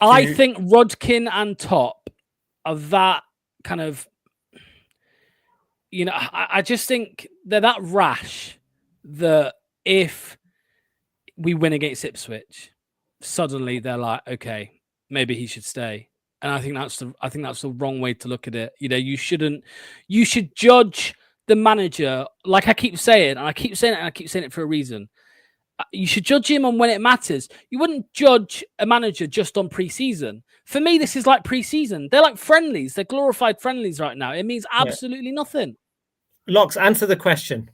I think Rodkin and Top are that kind of, I just think they're that rash that if we win against Ipswich, suddenly they're like, okay, maybe he should stay. And I think that's the wrong way to look at it. You should judge the manager, like I keep saying, and I keep saying it for a reason. You should judge him on when it matters. You wouldn't judge a manager just on pre-season. For me, this is like pre-season. They're like friendlies. They're glorified friendlies right now. It means absolutely nothing. Locks, answer the question.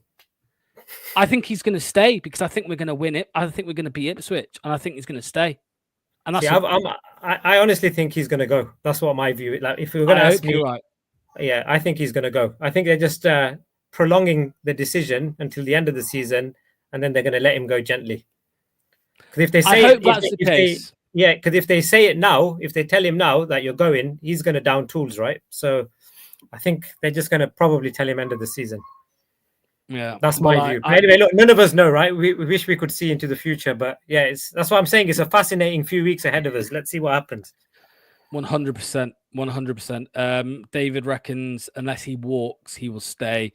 I think he's going to stay because I think we're going to win it. I think we're going to beat Ipswich, and I think he's going to stay. And that's I honestly think he's going to go. That's what my view is. Like, if you were going to ask me, right. Yeah, I think he's going to go. I think they're just prolonging the decision until the end of the season, and then they're going to let him go gently. Because if they say, because if they say it now, if they tell him now that you're going, he's going to down tools, right? So I think they're just going to probably tell him end of the season. Yeah, That's well, my view. Anyway, look, none of us know, right? We wish we could see into the future, but yeah, that's what I'm saying. It's a fascinating few weeks ahead of us. Let's see what happens. 100%, 100%. David reckons unless he walks, he will stay.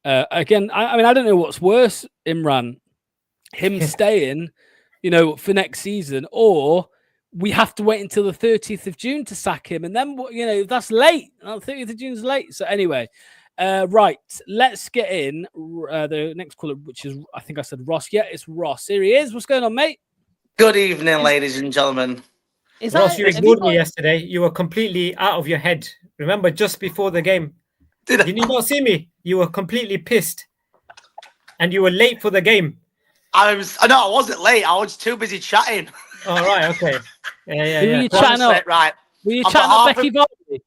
Again, I mean, I don't know what's worse, Imran, him staying, for next season, or we have to wait until the 30th of June to sack him, and then that's late. 30th of June's late. So anyway. Right, let's get in the next caller, which is, I think I said Ross. Yeah, it's Ross. Here he is. What's going on, mate? Good evening, ladies and gentlemen. Ross, you ignored me yesterday. You were completely out of your head. Remember, just before the game. Did you not see me? You were completely pissed. And you were late for the game. I wasn't late. I was too busy chatting. Oh, right, okay. Yeah. Who were you chatting up? Right. Were you chatting up Becky Vardy?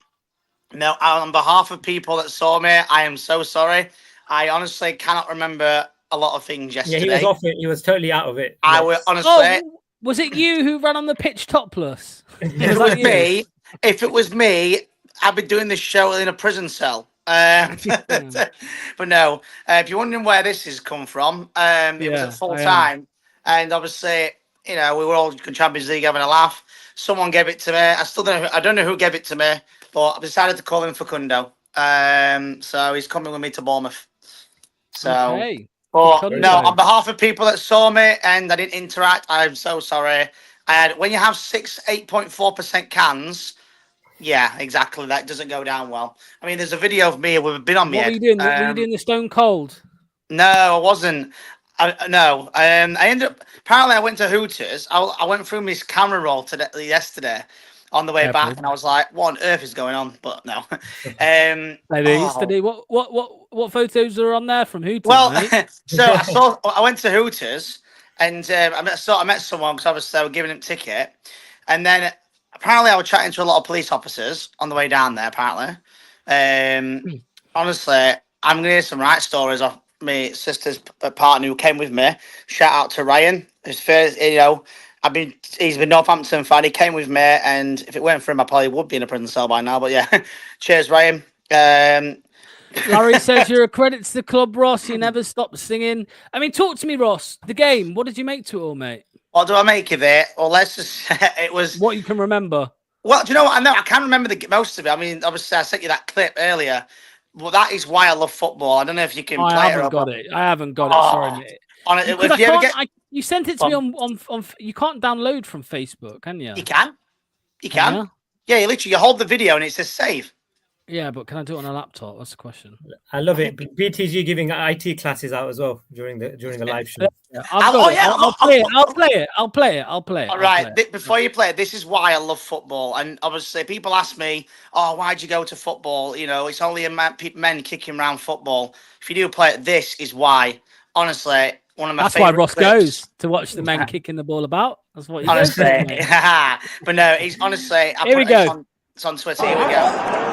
No, on behalf of people that saw me, I am so sorry. I honestly cannot remember a lot of things yesterday. Yeah, he was off it. He was totally out of it. I will honestly. Oh, was it you who ran on the pitch topless? If it was me, I'd be doing this show in a prison cell. But no, if you're wondering where this has come from, it was at full time, and obviously, we were all in Champions League having a laugh. Someone gave it to me. I don't know who gave it to me. But I've decided to call him Facundo. So he's coming with me to Bournemouth. So, okay. But no, on behalf of people that saw me and I didn't interact, I'm so sorry. When you have 8.4% cans, yeah, exactly. That doesn't go down well. I mean, there's a video of me. We've been on me. What were you doing? Were you doing the Stone Cold? No, I wasn't. No. I ended up. Apparently, I went to Hooters. I went through my camera roll yesterday. On the way back, and I was like, "What on earth is going on?" But no. Yesterday, what photos are on there from Hooters? Well, mate? so I went to Hooters, and I met someone because obviously they were giving him a ticket, and then apparently I was chatting to a lot of police officers on the way down there. Apparently, honestly, I'm gonna hear some right stories of my sister's partner who came with me. Shout out to Ryan. His first, he's been Northampton fan. He came with me, and if it weren't for him, I probably would be in a prison cell by now. But yeah, cheers, Ryan. Larry says you're a credit to the club, Ross. You never stop singing. I mean, talk to me, Ross. The game. What did you make to it all, mate? What do I make of it? Well, let's just. It was what you can remember. Well, do you know what? I can't remember most of it. I mean, obviously, I sent you that clip earlier. Well, that is why I love football. I don't know if you can play it. I haven't got it. Sorry, mate. You sent it to me on. You can't download from Facebook, can you? You can. Yeah, you literally hold the video and it says save. Yeah, but can I do it on a laptop? That's the question. I love it. BTG giving IT classes out as well during the live show. Yeah, I'll play it. All right. Before you play it, this is why I love football. And obviously, people ask me, "Oh, why'd you go to football? It's only men kicking around football." If you do play it, this is why. Honestly, one of my. That's why Ross goes to watch the men kicking the ball about. That's what he honestly. But no, he's honestly. Here we go. It's on Twitter. Here we go.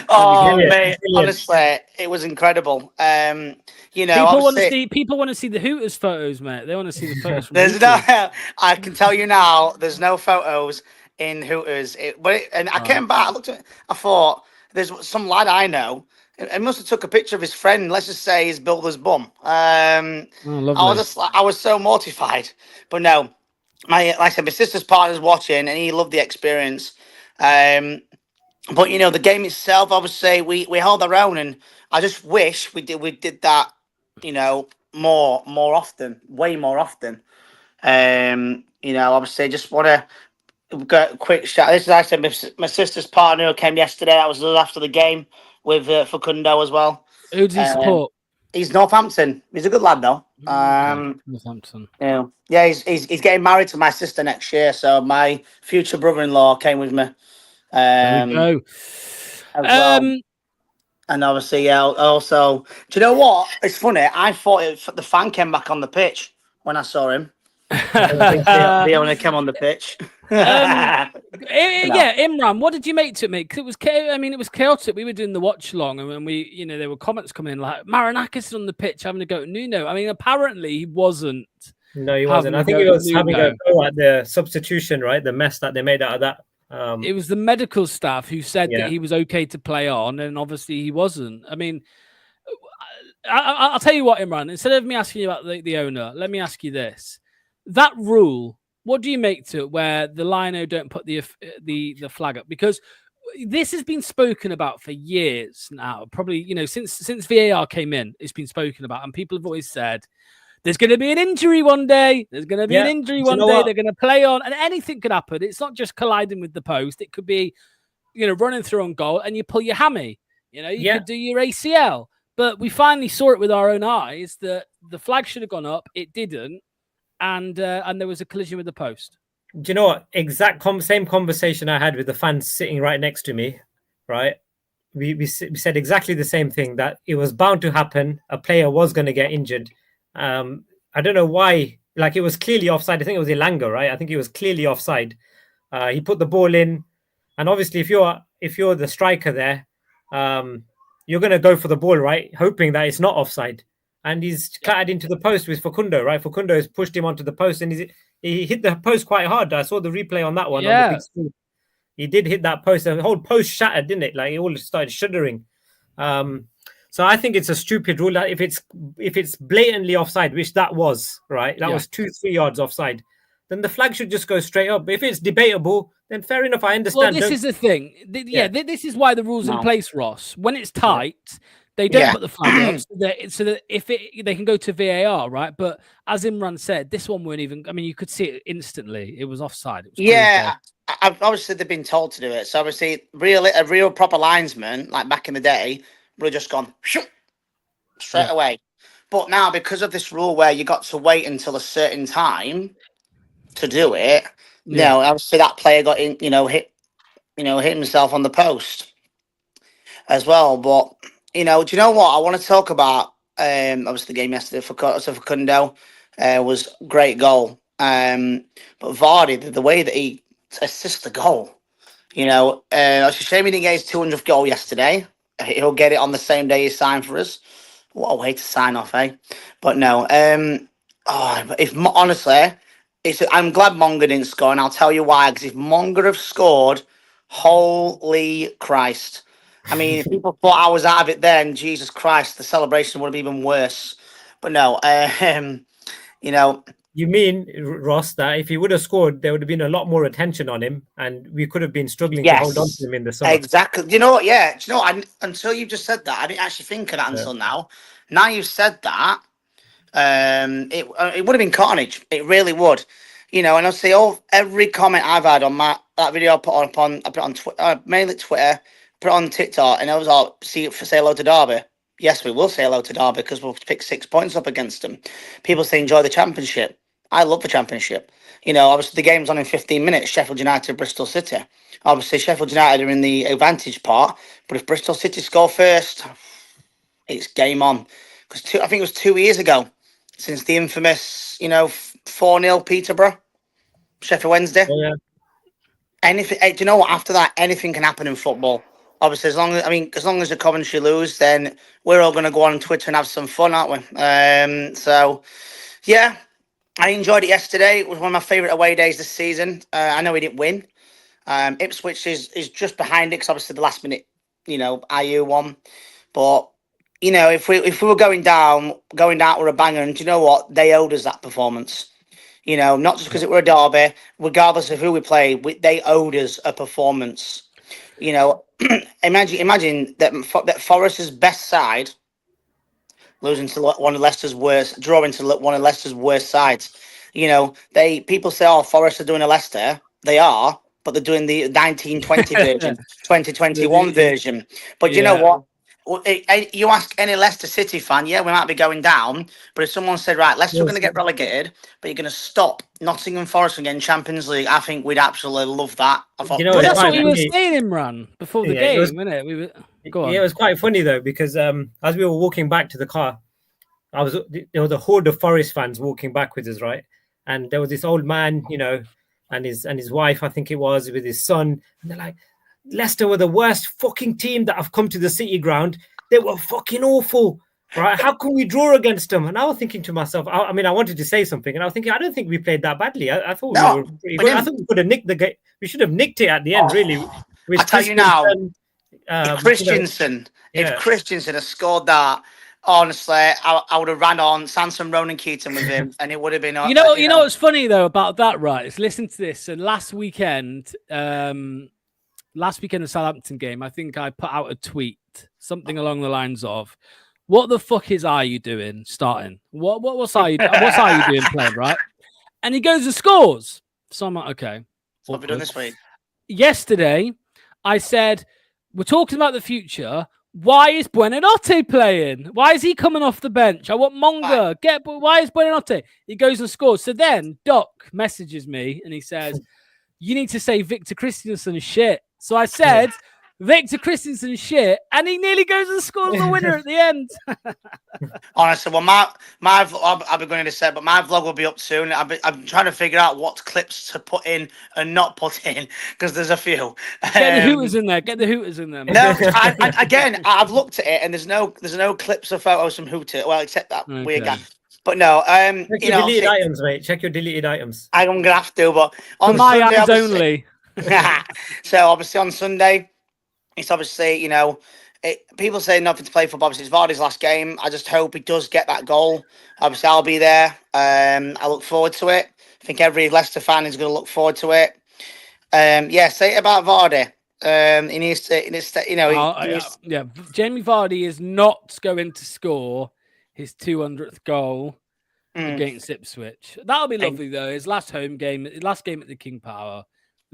Oh, mate! Honestly, it was incredible. People want to see the Hooters photos, mate. They want to see the photos. From I can tell you now, there's no photos in Hooters. I came back. I looked at it. I thought there's some lad I know. He must have took a picture of his friend. Let's just say his builder's bum. I was so mortified. But no, like I said, my sister's partner's watching, and he loved the experience. But the game itself, obviously, we held our own, and I just wish we did that, more often, way more often. Obviously, just want to get a quick shout. This is actually my sister's partner who came yesterday. That was after the game with Facundo as well. Who does he support? He's Northampton. He's a good lad though. Northampton. Yeah, he's getting married to my sister next year. So my future brother-in-law came with me. There we go. And obviously, also, do you know what? It's funny. I thought the fan came back on the pitch when I saw him. I don't think they want to come on the pitch. Yeah, Imran, what did you make to it, mate? 'Cause it was, it was chaotic. We were doing the watch along, and when we, there were comments coming in like Marinakis on the pitch having a go at Nuno. I mean, apparently he wasn't. No, he wasn't. I think he was having a go at the substitution, right? The mess that they made out of that. It was the medical staff who said that he was okay to play on, and obviously he wasn't. I mean, I'll tell you what, Imran. Instead of me asking you about the owner, let me ask you this: that rule. What do you make to it where the Lino don't put the flag up? Because this has been spoken about for years now. Probably, since VAR came in, it's been spoken about, and people have always said there's going to be an injury one day. There's going to be an injury one day. They're going to play on, and anything could happen. It's not just colliding with the post. It could be, running through on goal and you pull your hammy. You could do your ACL. But we finally saw it with our own eyes that the flag should have gone up. It didn't. And there was a collision with the post. Do you know what? Same conversation I had with the fans sitting right next to me, right? We said exactly the same thing, that it was bound to happen. A player was going to get injured. I don't know why. Like, it was clearly offside. I think it was Ilanga, right? I think he was clearly offside. He put the ball in, and obviously, if you're the striker there, you're going to go for the ball, right? Hoping that it's not offside. And he's clattered into the post with Facundo, right? Facundo has pushed him onto the post, and he hit the post quite hard. I saw the replay on that one. On the big screen. He did hit that post. The whole post shattered, didn't it? Like, it all started shuddering. So I think it's a stupid rule. That if it's blatantly offside, which that was, right? That was 2-3 yards offside. Then the flag should just go straight up. But if it's debatable, then fair enough. I understand. Well, this is the thing. This is why the rule's in place, Ross. When it's tight. They don't put the flag up so that if they can go to VAR, right? But as Imran said, this one weren't even. I mean, you could see it instantly. It was offside. It was obviously they've been told to do it. So obviously, a real proper linesman, like back in the day, would have just gone straight away. But now, because of this rule where you got to wait until a certain time to do it, obviously that player got hit himself on the post as well. But do you know what? I want to talk about, obviously, the game yesterday for Facundo was great goal. But Vardy, the way that he assists the goal, it's a shame he didn't get his 200th goal yesterday. He'll get it on the same day he signed for us. What a way to sign off, eh? But no. Honestly, I'm glad Monga didn't score, and I'll tell you why. Because if Monga have scored, holy Christ. I mean, if people thought I was out of it then, Jesus Christ, the celebration would have been even worse. But no, You mean, Ross, that if he would have scored, there would have been a lot more attention on him, and we could have been struggling to hold on to him in the summer. Exactly. You know what? Yeah. Do you know what? Until you just said that, I didn't actually think of that until now. Now you've said that, it would have been carnage. It really would. And I'll say every comment I've had on that video I put on Twitter, mainly Twitter, put it on TikTok, and it was all say hello to Derby. Yes, we will say hello to Derby because we'll pick 6 points up against them. People say enjoy the championship. I love the championship. Obviously the game's on in 15 minutes. Sheffield United, Bristol City. Obviously Sheffield United are in the advantage part, but if Bristol City score first, it's game on. Because I think it was 2 years ago since the infamous, 4-0 Peterborough, Sheffield Wednesday. Oh, yeah. Anything. Do you know what? After that, anything can happen in football. Obviously, as long as the Coventry lose, then we're all going to go on Twitter and have some fun, aren't we? So, yeah, I enjoyed it yesterday. It was one of my favourite away days this season. I know we didn't win. Ipswich is just behind it because obviously the last minute, IU won. But if we were going down with a banger, and do you know what? They owed us that performance. Not just because it were a derby, regardless of who we played, they owed us a performance. Imagine that Forest's best side losing to one of Leicester's worst, drawing to one of Leicester's worst sides. People say, "Oh, Forest are doing a Leicester." They are, but they're doing the 1920 version, 2021 version. But you know what? You ask any Leicester City fan, we might be going down. But if someone said, right, Leicester are going to get relegated, but you're going to stop Nottingham Forest from getting Champions League, I think we'd absolutely love that. I thought, that's what we were saying, Imran, before the game, wasn't it? Go on. Yeah, it was quite funny though, because as we were walking back to the car, there was a horde of Forest fans walking back with us, right? and there was this old man, and his wife, I think it was, with his son, and they're like, Leicester were the worst fucking team that have come to the City ground. They were fucking awful, right? How can we draw against them? And I was thinking to myself, I wanted to say something, and I was thinking, I don't think we played that badly. I thought we were pretty good. I thought we could have nicked the game. We should have nicked it at the end, really. I tell you now, if Christensen had scored that, honestly, I would have ran on Sanson, Ronan Keaton with him, and it would have been. You know what's funny though about that, right? Is listen to this. So last weekend, the Southampton game, I think I put out a tweet, something along the lines of, "What the fuck are you doing starting? What's are you doing playing, right?" And he goes and scores. So I'm like, okay. What have we done this week? Yesterday, I said, we're talking about the future. Why is Buonanotte playing? Why is he coming off the bench? I want Monga. Why is Buonanotte? He goes and scores. So then Doc messages me and he says, you need to say Victor Christensen shit. So I said, Victor Christensen shit, and he nearly goes and scores the winner at the end. Honestly, well, my vlog, I'll be going to say, but my vlog will be up soon. I'm trying to figure out what clips to put in and not put in, because there's a few. Get the Hooters in there. Get the Hooters in there. No, again, I've looked at it, and there's no clips or photos from Hooter. Well, except that weird guy. But no, check your deleted items, mate. Check your deleted items. I'm gonna have to, but on my Sunday, eyes only. So obviously on Sunday, it's obviously, people say nothing to play for. Obviously, it's Vardy's last game. I just hope he does get that goal. Obviously, I'll be there. I look forward to it. I think every Leicester fan is going to look forward to it. Say it about Vardy. He needs to, Jamie Vardy is not going to score his 200th goal against Ipswich. That'll be lovely, though. His last game at the King Power.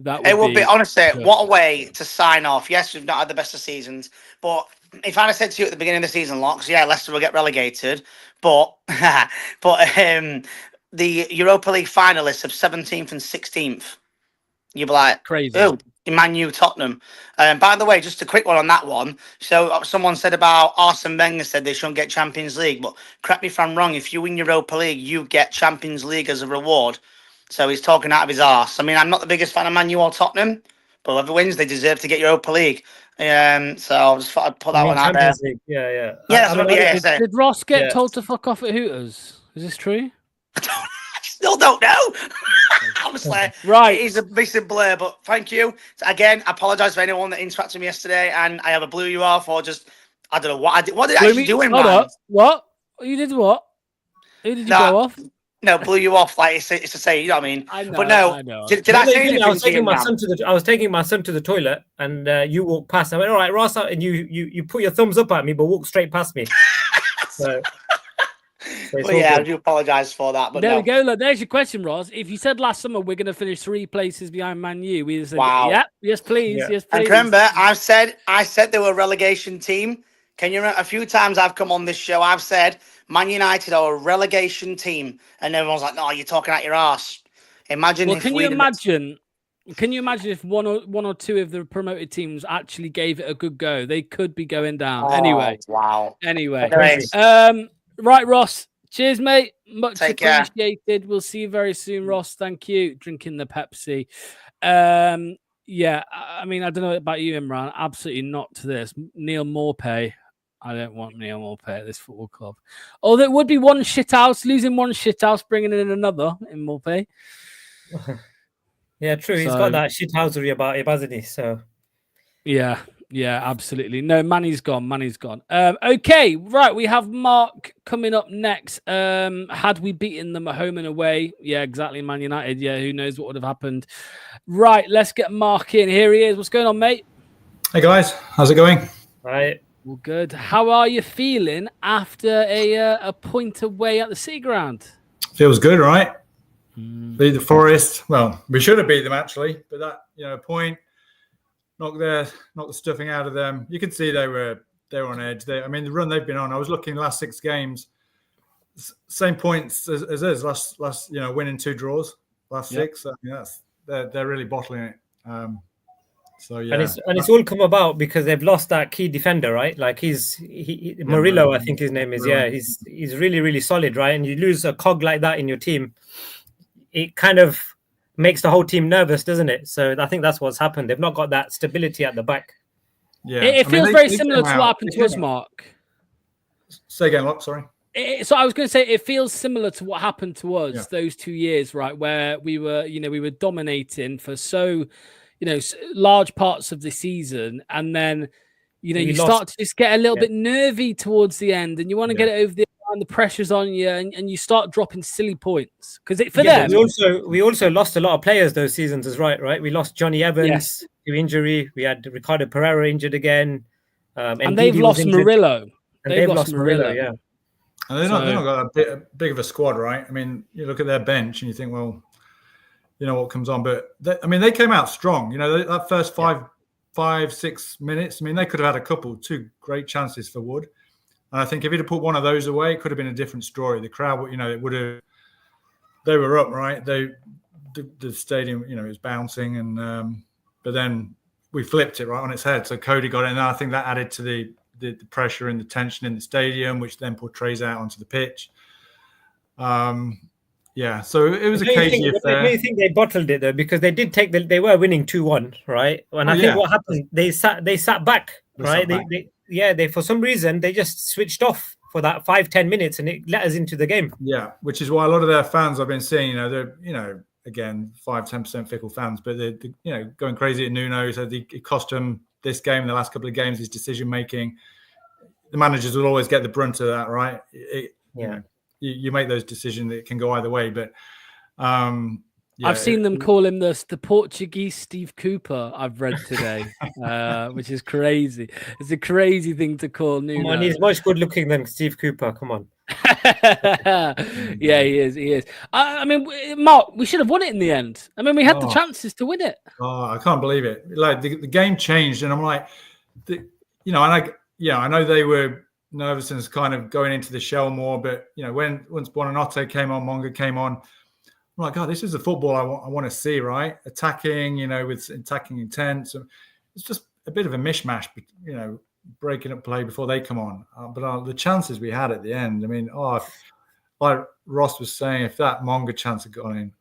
It will be, honestly, what a way to sign off. Yes, we've not had the best of seasons, but if I'd have said to you at the beginning of the season, Locks, Leicester will get relegated, but the Europa League finalists of 17th and 16th, you'd be like, crazy. Oh, Man U, Tottenham. By the way, just a quick one on that one. So someone said about Arsene Wenger said they shouldn't get Champions League, but correct me if I'm wrong, if you win Europa League, you get Champions League as a reward. So he's talking out of his arse. I mean, I'm not the biggest fan of Man U or Tottenham, but whoever wins, they deserve to get Europa League. So I just thought I'd put that one out there. League. Yeah. Yeah, that's what Did Ross get told to fuck off at Hooters? Is this true? I still don't know. Honestly, right. It is a missing blur, but thank you. Again, I apologise for anyone that interacted with me yesterday, and I either blew you off or just, I don't know what I did. What did I actually do in man? What? You did what? Who did you go off? No, blew you off. Like it's to say, you know what I mean. I know, but no, I know. Did I say anything? I was taking my son to the toilet, and you walked past. I went, "All right, Ross," and you put your thumbs up at me, but walked straight past me. So I do apologise for that. But there we go. Look, there's your question, Ross. If you said last summer we're going to finish 3 places behind Man U, we said, wow. Yeah, yes, please, yes, please. And remember, I said they were a relegation team. Can you remember a few times I've come on this show? I've said Man United are a relegation team, and everyone's like, "No, you're talking out your arse." Imagine. Well, can you imagine if one or two of the promoted teams actually gave it a good go? They could be going down. Wow. Anyway. Right, Ross. Cheers, mate. Much appreciated. We'll see you very soon, Ross. Thank you. Drinking the Pepsi. I mean, I don't know about you, Imran. Absolutely not to this. Neil Maupay. I don't want Neil Maupay at this football club. Although it would be one shit house, losing one shit house, bringing in another in Maupay. Yeah, true. He's got that shit housery about him, hasn't he? So, yeah, absolutely. No, Manny's gone. Okay, right. We have Mark coming up next. Had we beaten them at home and away? Yeah, exactly. Man United. Yeah, who knows what would have happened? Right, let's get Mark in. Here he is. What's going on, mate? Hey guys, how's it going? Right. Well, good. How are you feeling after a point away at the City Ground? Feels good, right? Beat the Forest. Well, we should have beat them actually, but that point knocked the stuffing out of them. You could see they were on edge. The run they've been on. I was looking the last 6 games, same points as us. Last winning 2 draws, last 6. I mean, they're really bottling it. So yeah, and it's all come about because they've lost that key defender, right? Like Murillo, I think his name is. Yeah, he's really, really solid, right? And you lose a cog like that in your team, it kind of makes the whole team nervous, doesn't it? So I think that's what's happened. They've not got that stability at the back. Yeah, it feels very similar to what happened to us, Mark. Say again, what? Sorry. So I was going to say it feels similar to what happened to us those 2 years, right? Where we were dominating for large parts of the season, and then you start to just get a little bit nervy towards the end, and you want to get it over the line, the pressure's on you, and you start dropping silly points because for them. We also lost a lot of players those seasons, as right. We lost Johnny Evans to injury. We had Ricardo Pereira injured again, and they've lost Murillo. They've lost Murillo, yeah. And they've not got a big of a squad, right? I mean, you look at their bench and you think, well, you know what comes on. But they came out strong. That first 5-6 minutes. I mean, they could have had two great chances for Wood. And I think if he'd have put one of those away, it could have been a different story. The crowd, it would have. They were up, right? The stadium, it was bouncing, and but then we flipped it right on its head. So Cody got it, and I think that added to the pressure and the tension in the stadium, which then portrays out onto the pitch. So it was a cagey affair. I think they bottled it though, because they did they were winning 2-1, right? And I think what happened, they sat back, right? They for some reason they just switched off for that 5-10 minutes, and it let us into the game. Yeah, which is why a lot of their fans I've been seeing, they're again 5-10% fickle fans, but they're going crazy at Nuno. So it cost them this game, the last couple of games, his decision making. The managers will always get the brunt of that, right? You make those decisions, it can go either way. But I've seen them call him the Portuguese Steve Cooper. I've read today, which is crazy. It's a crazy thing to call Nuno. Come on, he's much good looking than Steve Cooper. Come on. Yeah, he is. I mean, Mark, we should have won it in the end. I mean, we had the chances to win it. Oh, I can't believe it. Like the game changed, and I'm like, I know they were nervous and kind of going into the shell more, but once Buonanotte came on, Monga came on, I'm like, God, this is the football I want to see, right? Attacking, with attacking intent. So it's just a bit of a mishmash, breaking up play before they come on. But the chances we had at the end, I mean, like Ross was saying, if that Monga chance had gone in,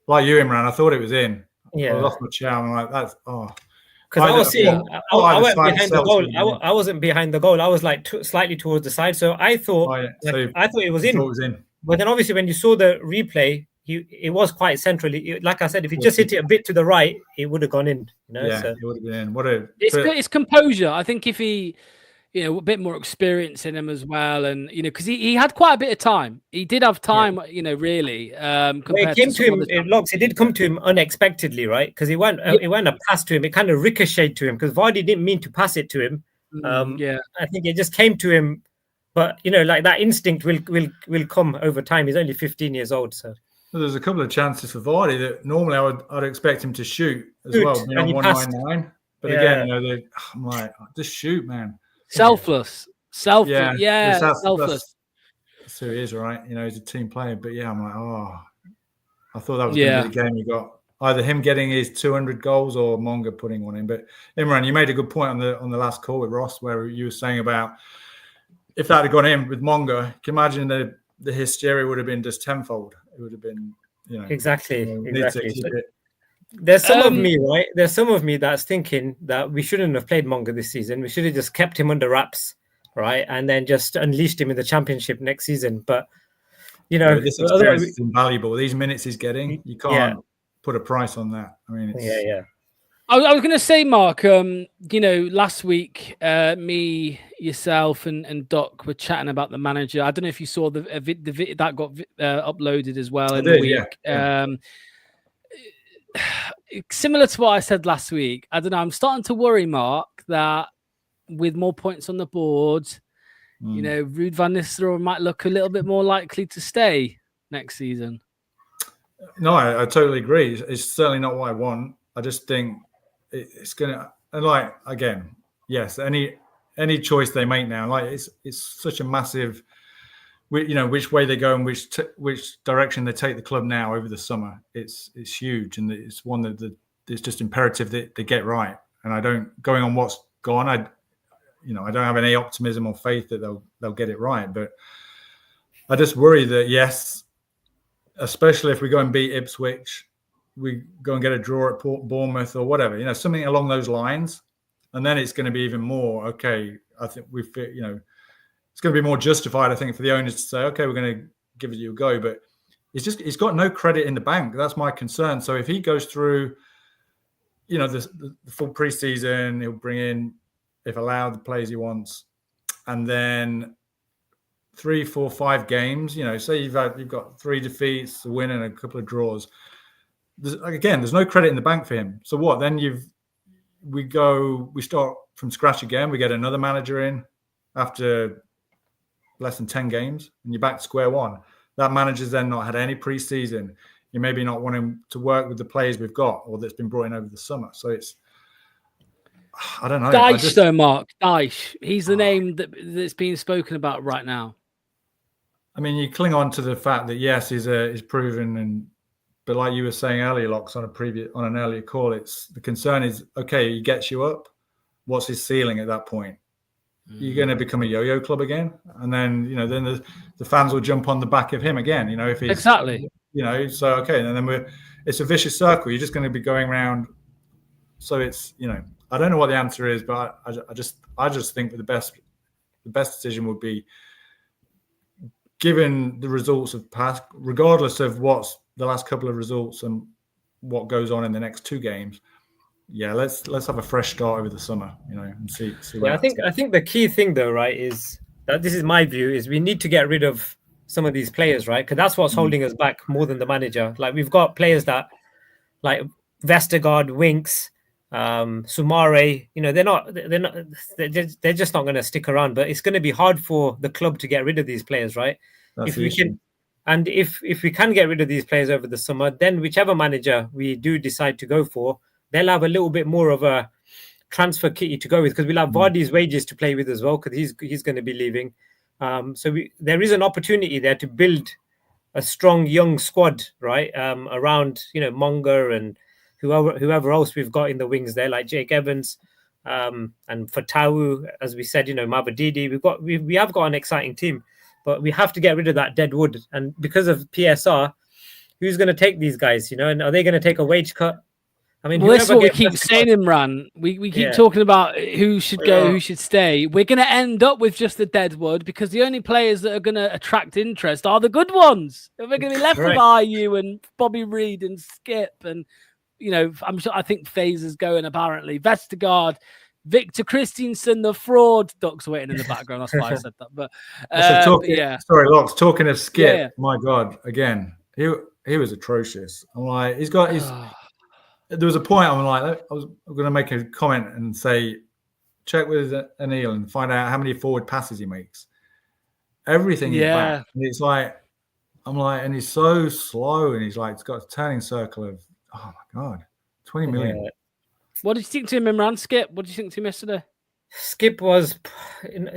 like you, Imran, I thought it was in. I lost my chair. I'm like, that's because I was seeing, I went behind the goal. I wasn't behind the goal. I was like slightly towards the side. So I thought, I thought it was in. But then obviously when you saw the replay, it was quite centrally. Like I said, if he just hit it a bit to the right, it would have gone in. It would have been in. It's composure. I think if he, a bit more experience in him as well, and because he had quite a bit of time. He did have time, really. It came to him, Locks. It did come to him unexpectedly, right? Because it went a pass to him. It kind of ricocheted to him because Vardy didn't mean to pass it to him. I think it just came to him, but like that instinct will come over time. He's only 15 years old, so. Well, there's a couple of chances for Vardy that normally I'd expect him to shoot as well, on 199. But again, I'm like, just shoot, man. Selfless. Selfless. That's who he is, right? He's a team player. But I'm like, I thought that was going to be the game you got. Either him getting his 200 goals or Monga putting one in. But Imran, you made a good point on the last call with Ross, where you were saying about if that had gone in with Monga, can you imagine the hysteria would have been just tenfold. It would have been, exactly. There's some of me, right? There's some of me that's thinking that we shouldn't have played Monga this season. We should have just kept him under wraps, right? And then just unleashed him in the championship next season. But, this experience is invaluable. These minutes he's getting, you can't put a price on that. I mean, it's... I was going to say, Mark, last week, me, yourself, and Doc were chatting about the manager. I don't know if you saw the that got uploaded as well in the week. Yeah. Similar to what I said last week, I don't know. I'm starting to worry, Mark, that with more points on the board, Ruud van Nistelrooy might look a little bit more likely to stay next season. No, I totally agree. It's certainly not what I want. I just think it's gonna, and like again, yes, any choice they make now, like it's such a massive, which way they go and which direction they take the club now over the summer. It's huge, and it's one that it's just imperative that they get right. And going on what's gone, I don't have any optimism or faith that they'll get it right. But I just worry that yes, especially if we go and beat Ipswich, we go and get a draw at Bournemouth or whatever, you know, something along those lines. And then it's going to be even more, okay, I think you know, it's going to be more justified, I think, for the owners to say, okay, we're going to give it you a go. But he's got no credit in the bank. That's my concern. So if he goes through, you know, the full preseason, he'll bring in, if allowed, the players he wants. And then 3, 4, 5 games, you know, say you've got 3 defeats, a win and a couple of draws. There's no credit in the bank for him. So what? Then we start from scratch again. We get another manager in after less than 10 games, and you're back to square one. That manager's then not had any preseason. You maybe not wanting to work with the players we've got or that's been brought in over the summer. So it's, I don't know. Dyche, though, Mark. Dyche. He's the name that's being spoken about right now. I mean, you cling on to the fact that, yes, he's proven, but like you were saying earlier, Locks, on an earlier call, it's the concern is, okay, he gets you up. What's his ceiling at that point? You're going to become a yo-yo club again, and then, you know, then the fans will jump on the back of him again. You know, if he's exactly, you know, so okay, and then it's a vicious circle. You're just going to be going around. So it's, you know, I don't know what the answer is, but I just think that the best decision would be, given the results of past, regardless of what's the last couple of results and what goes on in the next 2 games. Yeah, let's have a fresh start over the summer, you know, and see. Yeah, I think the key thing though, right, is that this is my view, is we need to get rid of some of these players, right? Because that's what's holding us back more than the manager. Like, we've got players that, like Vestergaard, Winks, Sumare, you know, they're just not going to stick around. But it's going to be hard for the club to get rid of these players, right? If we can get rid of these players over the summer, then whichever manager we do decide to go for, they'll have a little bit more of a transfer kitty to go with, because we'll have Vardy's wages to play with as well, because he's going to be leaving. So there is an opportunity there to build a strong young squad, right, around, you know, Monga and whoever else we've got in the wings there, like Jake Evans and Fatawu, as we said, you know, Mavadidi. We have got an exciting team, but we have to get rid of that dead wood. And because of PSR, who's going to take these guys, you know, and are they going to take a wage cut? I mean, well, that's what we keep saying, Imran. We keep talking about who should go, who should stay. We're going to end up with just the deadwood, because the only players that are going to attract interest are the good ones. We're going to be left with IU and Bobby Reed and Skip, and, you know, I think FaZe is going, apparently. Vestergaard, Victor Christensen, the fraud. Ducks waiting in the background. That's why I said that. But yeah. Sorry, Locks. Talking of Skip, my God, again, he was atrocious. I'm like, there was a point I'm like, I was going to make a comment and say, check with Anil and find out how many forward passes he makes. Everything is back. And it's like, I'm like, and he's so slow, and he's like, it's got a turning circle of, oh my God, 20 million. Yeah. What did you think to him, Imran? Skip, what did you think to him yesterday? Skip was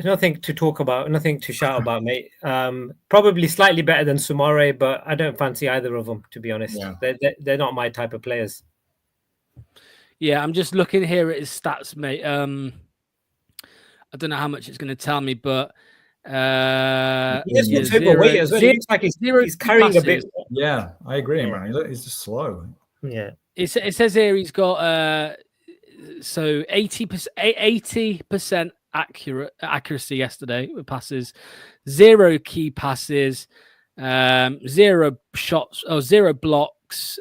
nothing to talk about, nothing to shout about, mate. Probably slightly better than Sumare, but I don't fancy either of them, to be honest. Yeah. They're not my type of players. Yeah, I'm just looking here at his stats, mate. I don't know how much it's going to tell me, but he just looks overweight as well. He looks like he's carrying passes. A bit. Yeah, I agree, man. He's just slow. Yeah. It says here he's got so 80% accuracy yesterday with passes, 0 key passes, 0 shots, 0 blocks.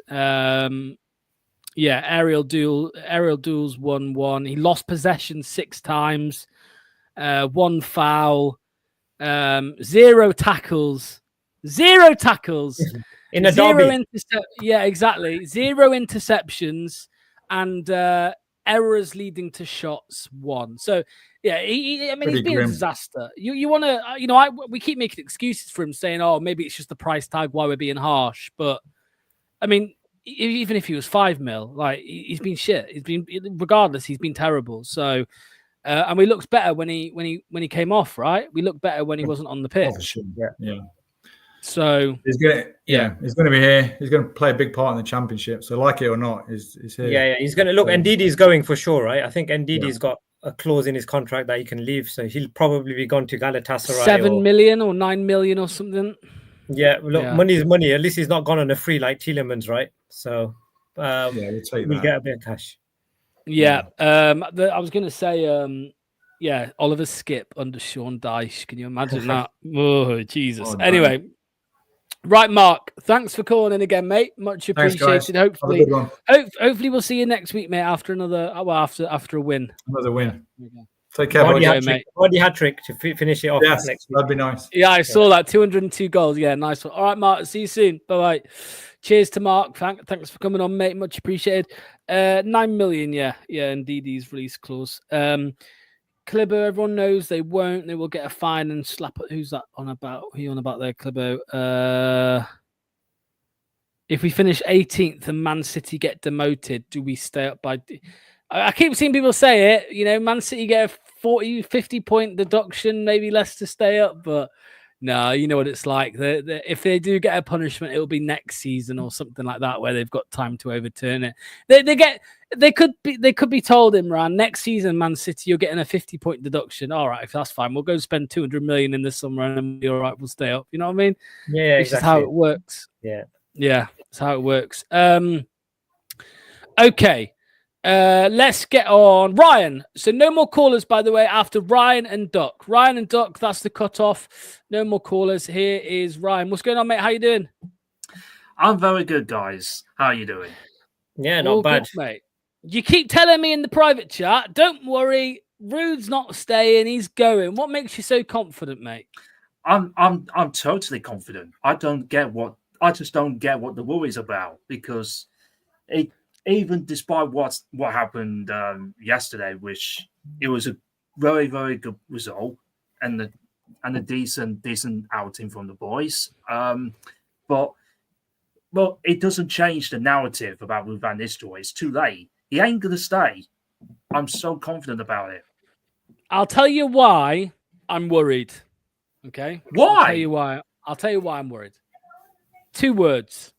Yeah, aerial duels 1-1. He lost possession 6 times, 1 foul, 0 tackles. 0 tackles. In a derby. Yeah, exactly. 0 interceptions and errors leading to shots 1. So yeah, I mean, he's been a disaster. You want to, you know, we keep making excuses for him, saying, oh, maybe it's just the price tag, why we're being harsh. But I mean, even if he was 5 mil, like, he's been shit. Regardless, he's been terrible. So, and we looked better when he came off, right? We looked better when he wasn't on the pitch. Oh, sure. Yeah. So he's gonna be here. He's gonna play a big part in the championship. So, like it or not, he's here. Yeah, he's gonna look. Ndidi's going for sure, right? I think Ndidi's got a clause in his contract that he can leave, so he'll probably be gone to Galatasaray. 7 million or 9 million or something. Yeah, look, money is money. At least he's not gone on a free like Tielemans, right? So Yeah, we'll take we'll that. get a bit of cash. Yeah. I was going to say, yeah, Oliver Skip under Sean Dyche. Can you imagine that? Oh, Jesus. Oh, no. Anyway, right, Mark. Thanks for calling in again, mate. Much Thanks, appreciated. guys. Hopefully, Have a good one. hopefully we'll see you next week, mate. After another, after a win. Another win. Yeah. Take care, Vardy boys. hat trick to finish it off Yes, next week. that'd be nice. Yeah, I saw that 202 goals. Yeah, nice one. All right, Mark. See you soon. Bye bye. Cheers to Mark. Thanks for coming on, mate. Much appreciated. 9 million. Yeah, indeed. His release clause. Clibbo, everyone knows they won't. They will get a fine and slap. Who's that on about? Who you on about there, Clibbo? If we finish 18th and Man City get demoted, do we stay up by? I keep seeing people say it. You know, Man City get a 40, 50 point deduction, maybe less to stay up, but no, you know what it's like. If they do get a punishment, it'll be next season or something like that, where they've got time to overturn it. They could be told, Imran, next season, Man City, you're getting a 50 point deduction. All right, if that's fine, we'll go spend 200 million in the summer and then be all right. We'll stay up. You know what I mean? Yeah, This is how it works. Yeah, that's how it works. Okay. Let's get on. Ryan. So no more callers, by the way, after Ryan and Duck. Ryan and Duck, that's the cutoff. No more callers. Here is Ryan. What's going on, mate? How you doing? I'm very good, guys. How are you doing? Yeah, not bad. Good, mate. You keep telling me in the private chat, don't worry, Ruud's not staying, he's going. What makes you so confident, mate? I'm totally confident. I just don't get what the worry's about, because even despite what happened yesterday, which it was a very, very good result and a decent outing from the boys. But it doesn't change the narrative about Ruud van Nistelrooy. It's too late. He ain't gonna stay. I'm so confident about it. I'll tell you why I'm worried. Okay? Why? I'll tell you why I'm worried. 2 words.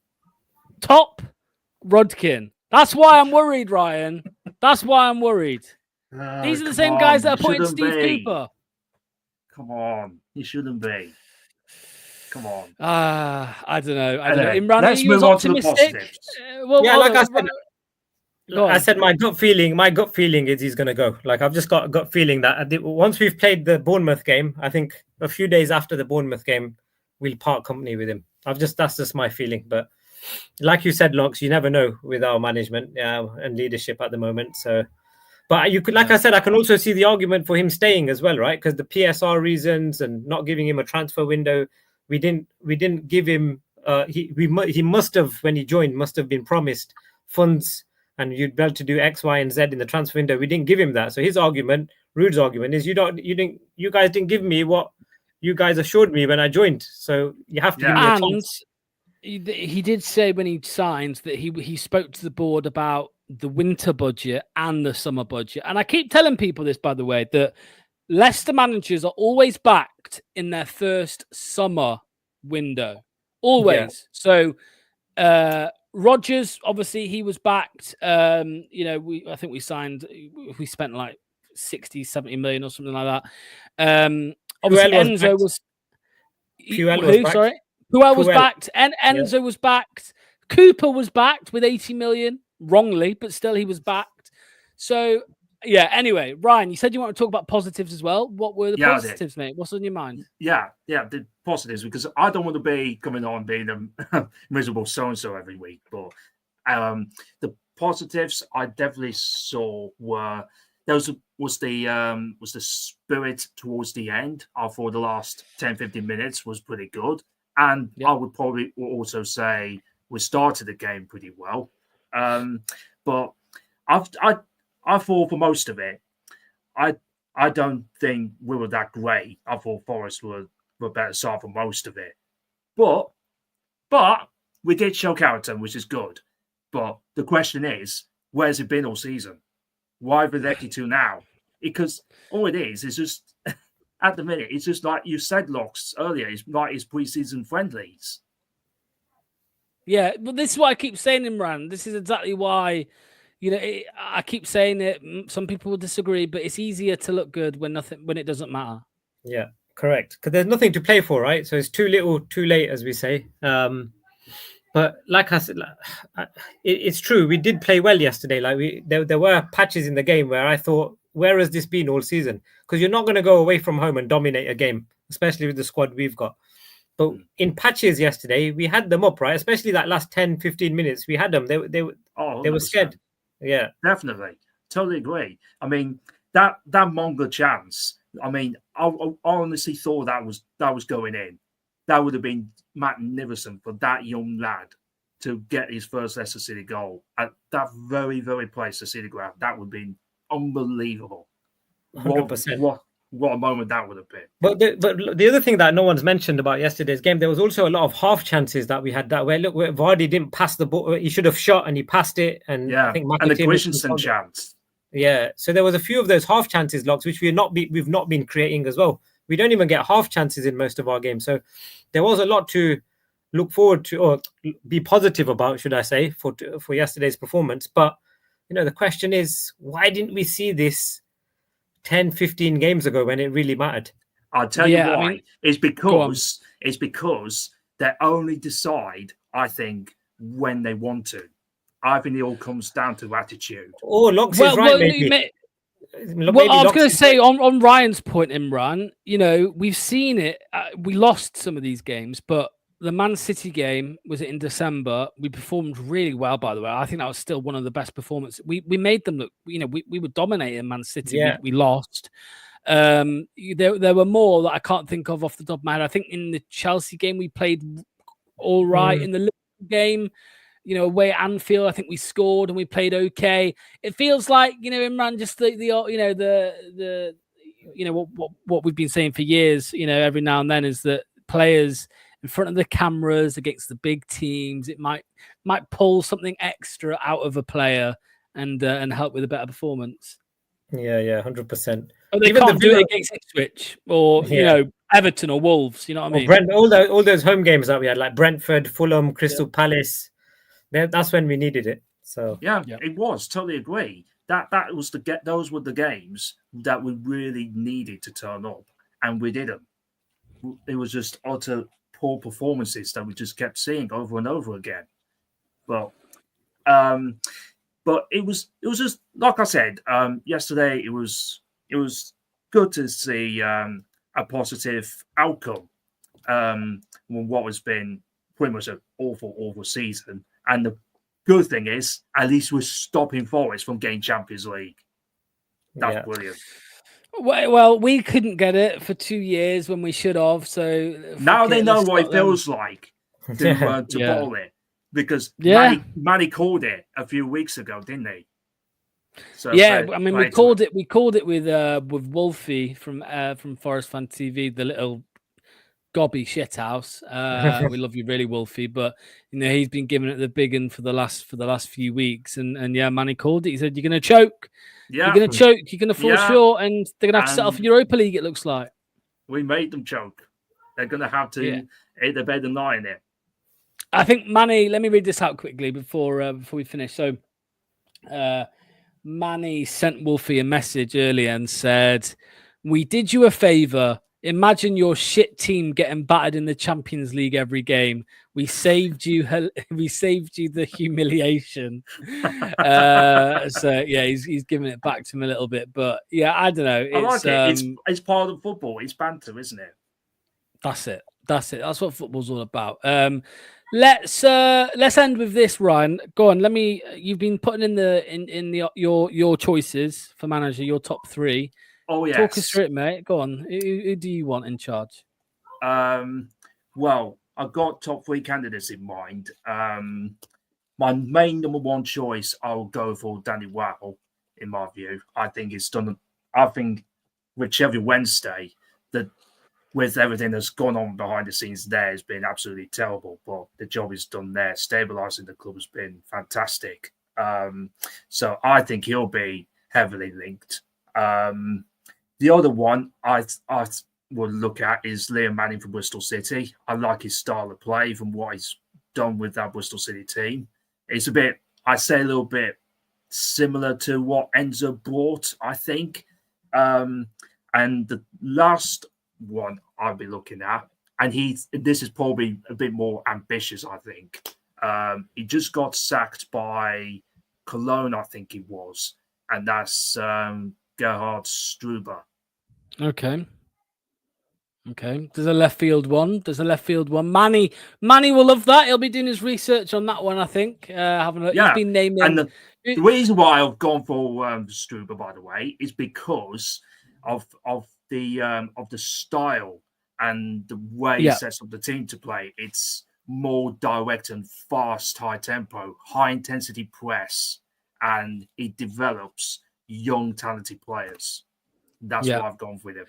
Top Rudkin. That's why I'm worried, Ryan. That's why I'm worried. These are the same guys that are putting Steve Cooper. Come on. He shouldn't be. Come on. I don't know. Imran, let's move on to the positives. I said, my gut feeling is he's going to go. Like, I've just got a gut feeling that once we've played the Bournemouth game, I think a few days after the Bournemouth game, we'll part company with him. That's just my feeling. But like you said, Lox, you never know with our management and leadership at the moment. So, but you could, like I said, I can also see the argument for him staying as well, right? Because the PSR reasons and not giving him a transfer window, we didn't give him. He must have, when he joined, must have been promised funds, and you'd be able to do X, Y, and Z in the transfer window. We didn't give him that. So his argument, Ruud's argument, is you guys didn't give me what you guys assured me when I joined. So you have to give me a chance. He did say when he signed that he spoke to the board about the winter budget and the summer budget. And I keep telling people this, by the way, that Leicester managers are always backed in their first summer window. Always. Yeah. So Rodgers, obviously, he was backed. I think we spent like 60, 70 million or something like that. Obviously, Enzo was... Sorry? Puel was backed. And Enzo was backed. Cooper was backed with 80 million, wrongly, but still he was backed. So, yeah, anyway, Ryan, you said you want to talk about positives as well. What were the positives, mate? What's on your mind? Yeah, the positives, because I don't want to be coming on being a miserable so-and-so every week. But the positives I definitely saw was the spirit towards the end. I thought the last 10-15 minutes was pretty good. And I would probably also say we started the game pretty well. But I thought for most of it, I don't think we were that great. I thought Forest were better side for most of it. But we did show character, which is good. But the question is, where's it been all season? Why Videki to now? Because all it is just... At the minute, it's just like you said, Lox, earlier. It's like his preseason friendlies. Yeah, but this is what I keep saying, Imran. This is exactly why, I keep saying it. Some people will disagree, but it's easier to look good when it doesn't matter. Yeah, Correct, because there's nothing to play for, right? So it's too little, too late, as we say. But like I said, it's true. We did play well yesterday. Like there were patches in the game where I thought, where has this been all season? Because you're not going to go away from home and dominate a game, especially with the squad we've got. But in patches yesterday, we had them up, right? Especially that last 10, 15 minutes, we had them. They were scared. Yeah, definitely, totally agree. I mean, that Monga chance. I mean, I honestly thought that was going in. That would have been magnificent for that young lad to get his first Leicester City goal at that very, very place, the City ground. That would have been unbelievable. 100%. What a moment that would have been. But the other thing that no one's mentioned about yesterday's game, there was also a lot of half chances that we had. Where Vardy didn't pass the ball, he should have shot and he passed it. And yeah, I think and the Christensen chance. Yeah, so there was a few of those half chances, Locks, which we've not been creating as well. We don't even get half chances in most of our games. So there was a lot to look forward to, or be positive about, should I say, for yesterday's performance. But the question is, why didn't we see this 10, 15 games ago when it really mattered? I'll tell you why. I mean, it's because they only decide, I think, when they want to. I think it all comes down to attitude. Oh, Locks is right, maybe. I was going to say on Ryan's point, Imran, we've seen it. We lost some of these games, but the Man City game was in December. We performed really well, by the way. I think that was still one of the best performances. We made them look, we were dominating Man City. Yeah. We lost. There were more that I can't think of off the top of my head. I think in the Chelsea game, we played all right. In the Liverpool game, away at Anfield, I think we scored and we played okay. It feels like, Imran, just what we've been saying for years, every now and then is that players in front of the cameras against the big teams, it might pull something extra out of a player and help with a better performance. Yeah, 100%. But they can't do it against Ipswich or Everton or Wolves. You know what I mean? All those home games that we had, like Brentford, Fulham, Crystal Palace. That's when we needed it. So yeah, it was. Totally agree. Those were the games that we really needed to turn up, and we didn't. It was just utter poor performances that we just kept seeing over and over again. But it was just like I said yesterday. It was good to see a positive outcome on what has been pretty much an awful season. And the good thing is, at least we're stopping Forest from getting Champions League. That's brilliant. Well, we couldn't get it for 2 years when we should have. So now they know what it feels like to bottle it, because Manny called it a few weeks ago, didn't he? So we called it. We called it with Wolfie from Forest Fan TV, the little gobby shithouse. We love you, really, Wolfie. But he's been giving it the big one for the last few weeks, and Manny called it. He said, "You're going to choke. You're going to choke. You're going to fall short, and they're going to have to settle for Europa League." It looks like we made them choke. They're going to have to hit the bed and lie in it. I think Manny. Let me read this out quickly before we finish. So, Manny sent Wolfie a message earlier and said, "We did you a favor. Imagine your shit team getting battered in the Champions League every game. We saved you the humiliation." He's giving it back to him a little bit, but I don't know. I like it. It's part of football. It's banter, isn't it? That's it. That's what football's all about. Let's end with this, Ryan. Go on. You've been putting in your choices for manager, your top 3. Oh, yes. Talk us through it, mate. Go on. Who do you want in charge? Well, I've got top 3 candidates in mind. My main number 1 choice, I'll go for Danny Wow, in my view. I think with Sheffield Wednesday, that with everything that's gone on behind the scenes there has been absolutely terrible. But the job is done there. Stabilising the club has been fantastic. So I think he'll be heavily linked. The other one I would look at is Liam Manning from Bristol City. I like his style of play from what he's done with that Bristol City team. It's a little bit similar to what Enzo brought, I think. And the last one I'd be looking at. And this is probably a bit more ambitious, I think. He just got sacked by Cologne, I think it was. And that's Gerhard Struber. Okay. There's a left field one. Manny will love that. He'll be doing his research on that one, I think. He's been naming. And the reason why I've gone for Struber, by the way, is because of the style and the way he sets up the team to play. It's more direct and fast, high tempo, high intensity press, and it develops young, talented players. That's why I've gone with him.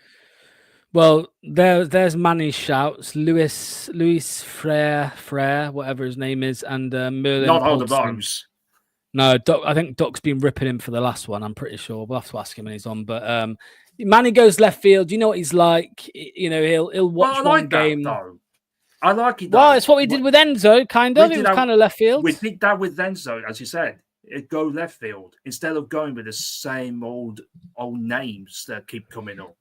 Well, there's Manny's shouts. Luis Frere, whatever his name is, and Merlin. Not all of those. No, I think Doc's been ripping him for the last one. I'm pretty sure. We'll have to ask him when he's on. But Manny goes left field. You know what he's like. You know, he'll watch one game. Though. I like it. Though. Well, it's what we did with Enzo, kind of. It was kind of left field. We did that with Enzo, as you said. It go left field instead of going with the same old names that keep coming up.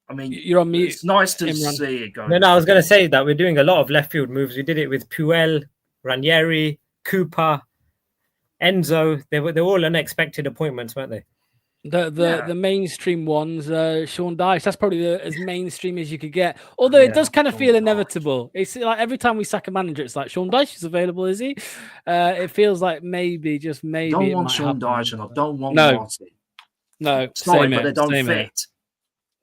I mean, you're on mute. It's nice to Imran. see it going. No, I was going to say that we're doing a lot of left field moves. We did it with Puel, Ranieri, Cooper, Enzo. They're all unexpected appointments, weren't they? The mainstream ones, Sean Dyche. That's probably as mainstream as you could get. Although it does kind of feel inevitable. It's like every time we sack a manager, it's like Sean Dyche is available, is he? It feels like maybe, just maybe. Don't want Sean Dyche and I don't want No. Marty. No, Sorry, but they don't fit.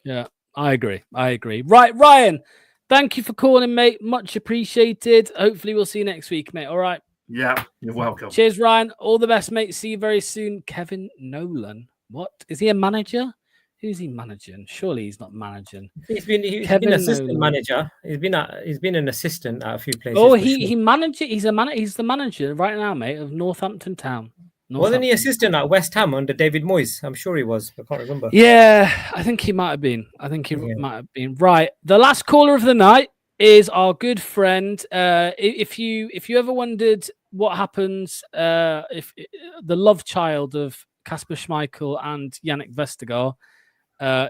Yeah, I agree. Right, Ryan, thank you for calling, mate. Much appreciated. Hopefully we'll see you next week, mate. All right. Yeah, you're welcome. Cheers, Ryan. All the best, mate. See you very soon. Kevin Nolan. What? Is he a manager? Who's he managing? Surely he's not managing. He's been assistant manager. He's been an assistant at a few places. Oh, he manages. He's the manager right now, mate, of Northampton Town. Wasn't he assistant at West Ham under David Moyes? I'm sure he was. I can't remember. Yeah, I think he might have been. Might have been. Right. The last caller of the night is our good friend. If you ever wondered what happens if the love child of Kasper Schmeichel and Yannick Vestergaard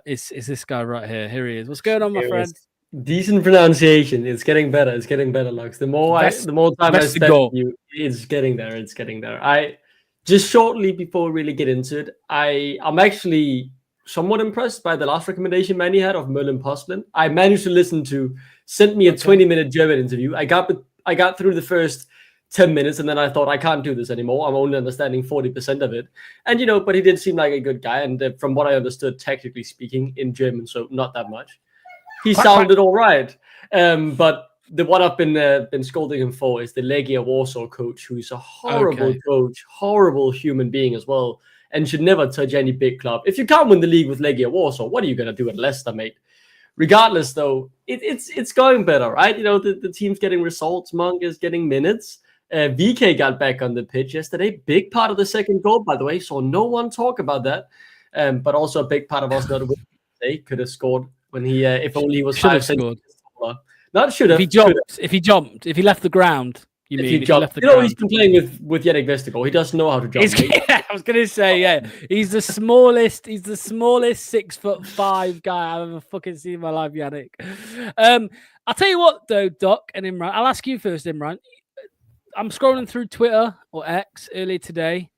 is this guy right here. Here he is. What's going on, my friend? Decent pronunciation. It's getting better. Lux. The more time I spend with you, it's getting there. I just shortly before we really get into it, I'm actually somewhat impressed by the last recommendation Manny had of Merlin Postlin. I managed to sent me a 20-minute German interview. I got through the first 10 minutes and then I thought I can't do this anymore. I'm only understanding 40% of it. And, but he did seem like a good guy. And from what I understood, technically speaking, in German, so not that much. He sounded all right. But the one I've been scolding him for is the Legia Warsaw coach, who's a horrible coach, horrible human being as well, and should never touch any big club. If you can't win the league with Legia Warsaw, what are you going to do at Leicester, mate? Regardless, though, it's going better, right? The team's getting results. Monga is getting minutes. VK got back on the pitch yesterday. Big part of the second goal, by the way. So no one talk about that. But also a big part of us not winning today. Could have scored when he, if only he was 5 centimeters taller. Not should have. If he jumped, if he left the ground. If he left the ground. He's been playing with Yannick Vestergaard. He doesn't know how to jump. I was going to say, he's the smallest 6'5" guy I've ever fucking seen in my life, Yannick. I'll tell you what, though, Doc and Imran. I'll ask you first, Imran. I'm scrolling through Twitter or X earlier today,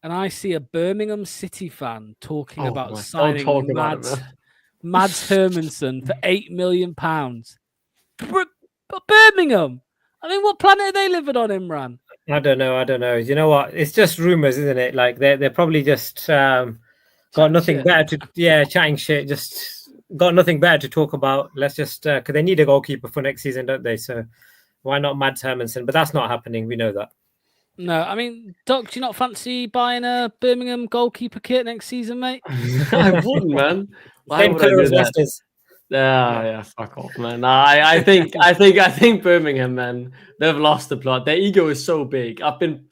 and I see a Birmingham City fan talking about signing Mads Hermansen for £8 million. But Birmingham, I mean, what planet are they living on, Imran? I don't know. You know what? It's just rumors, isn't it? Like they're probably just got nothing better to chatting shit. Just got nothing better to talk about. Let's just because they need a goalkeeper for next season, don't they? So why not Mads Hermansen? But that's not happening. We know that. No, I mean, Doc, do you not fancy buying a Birmingham goalkeeper kit next season, mate? I wouldn't, man. Same colour as Leicester's. Yeah, fuck off, man. I think Birmingham, man, they've lost the plot. Their ego is so big. I've been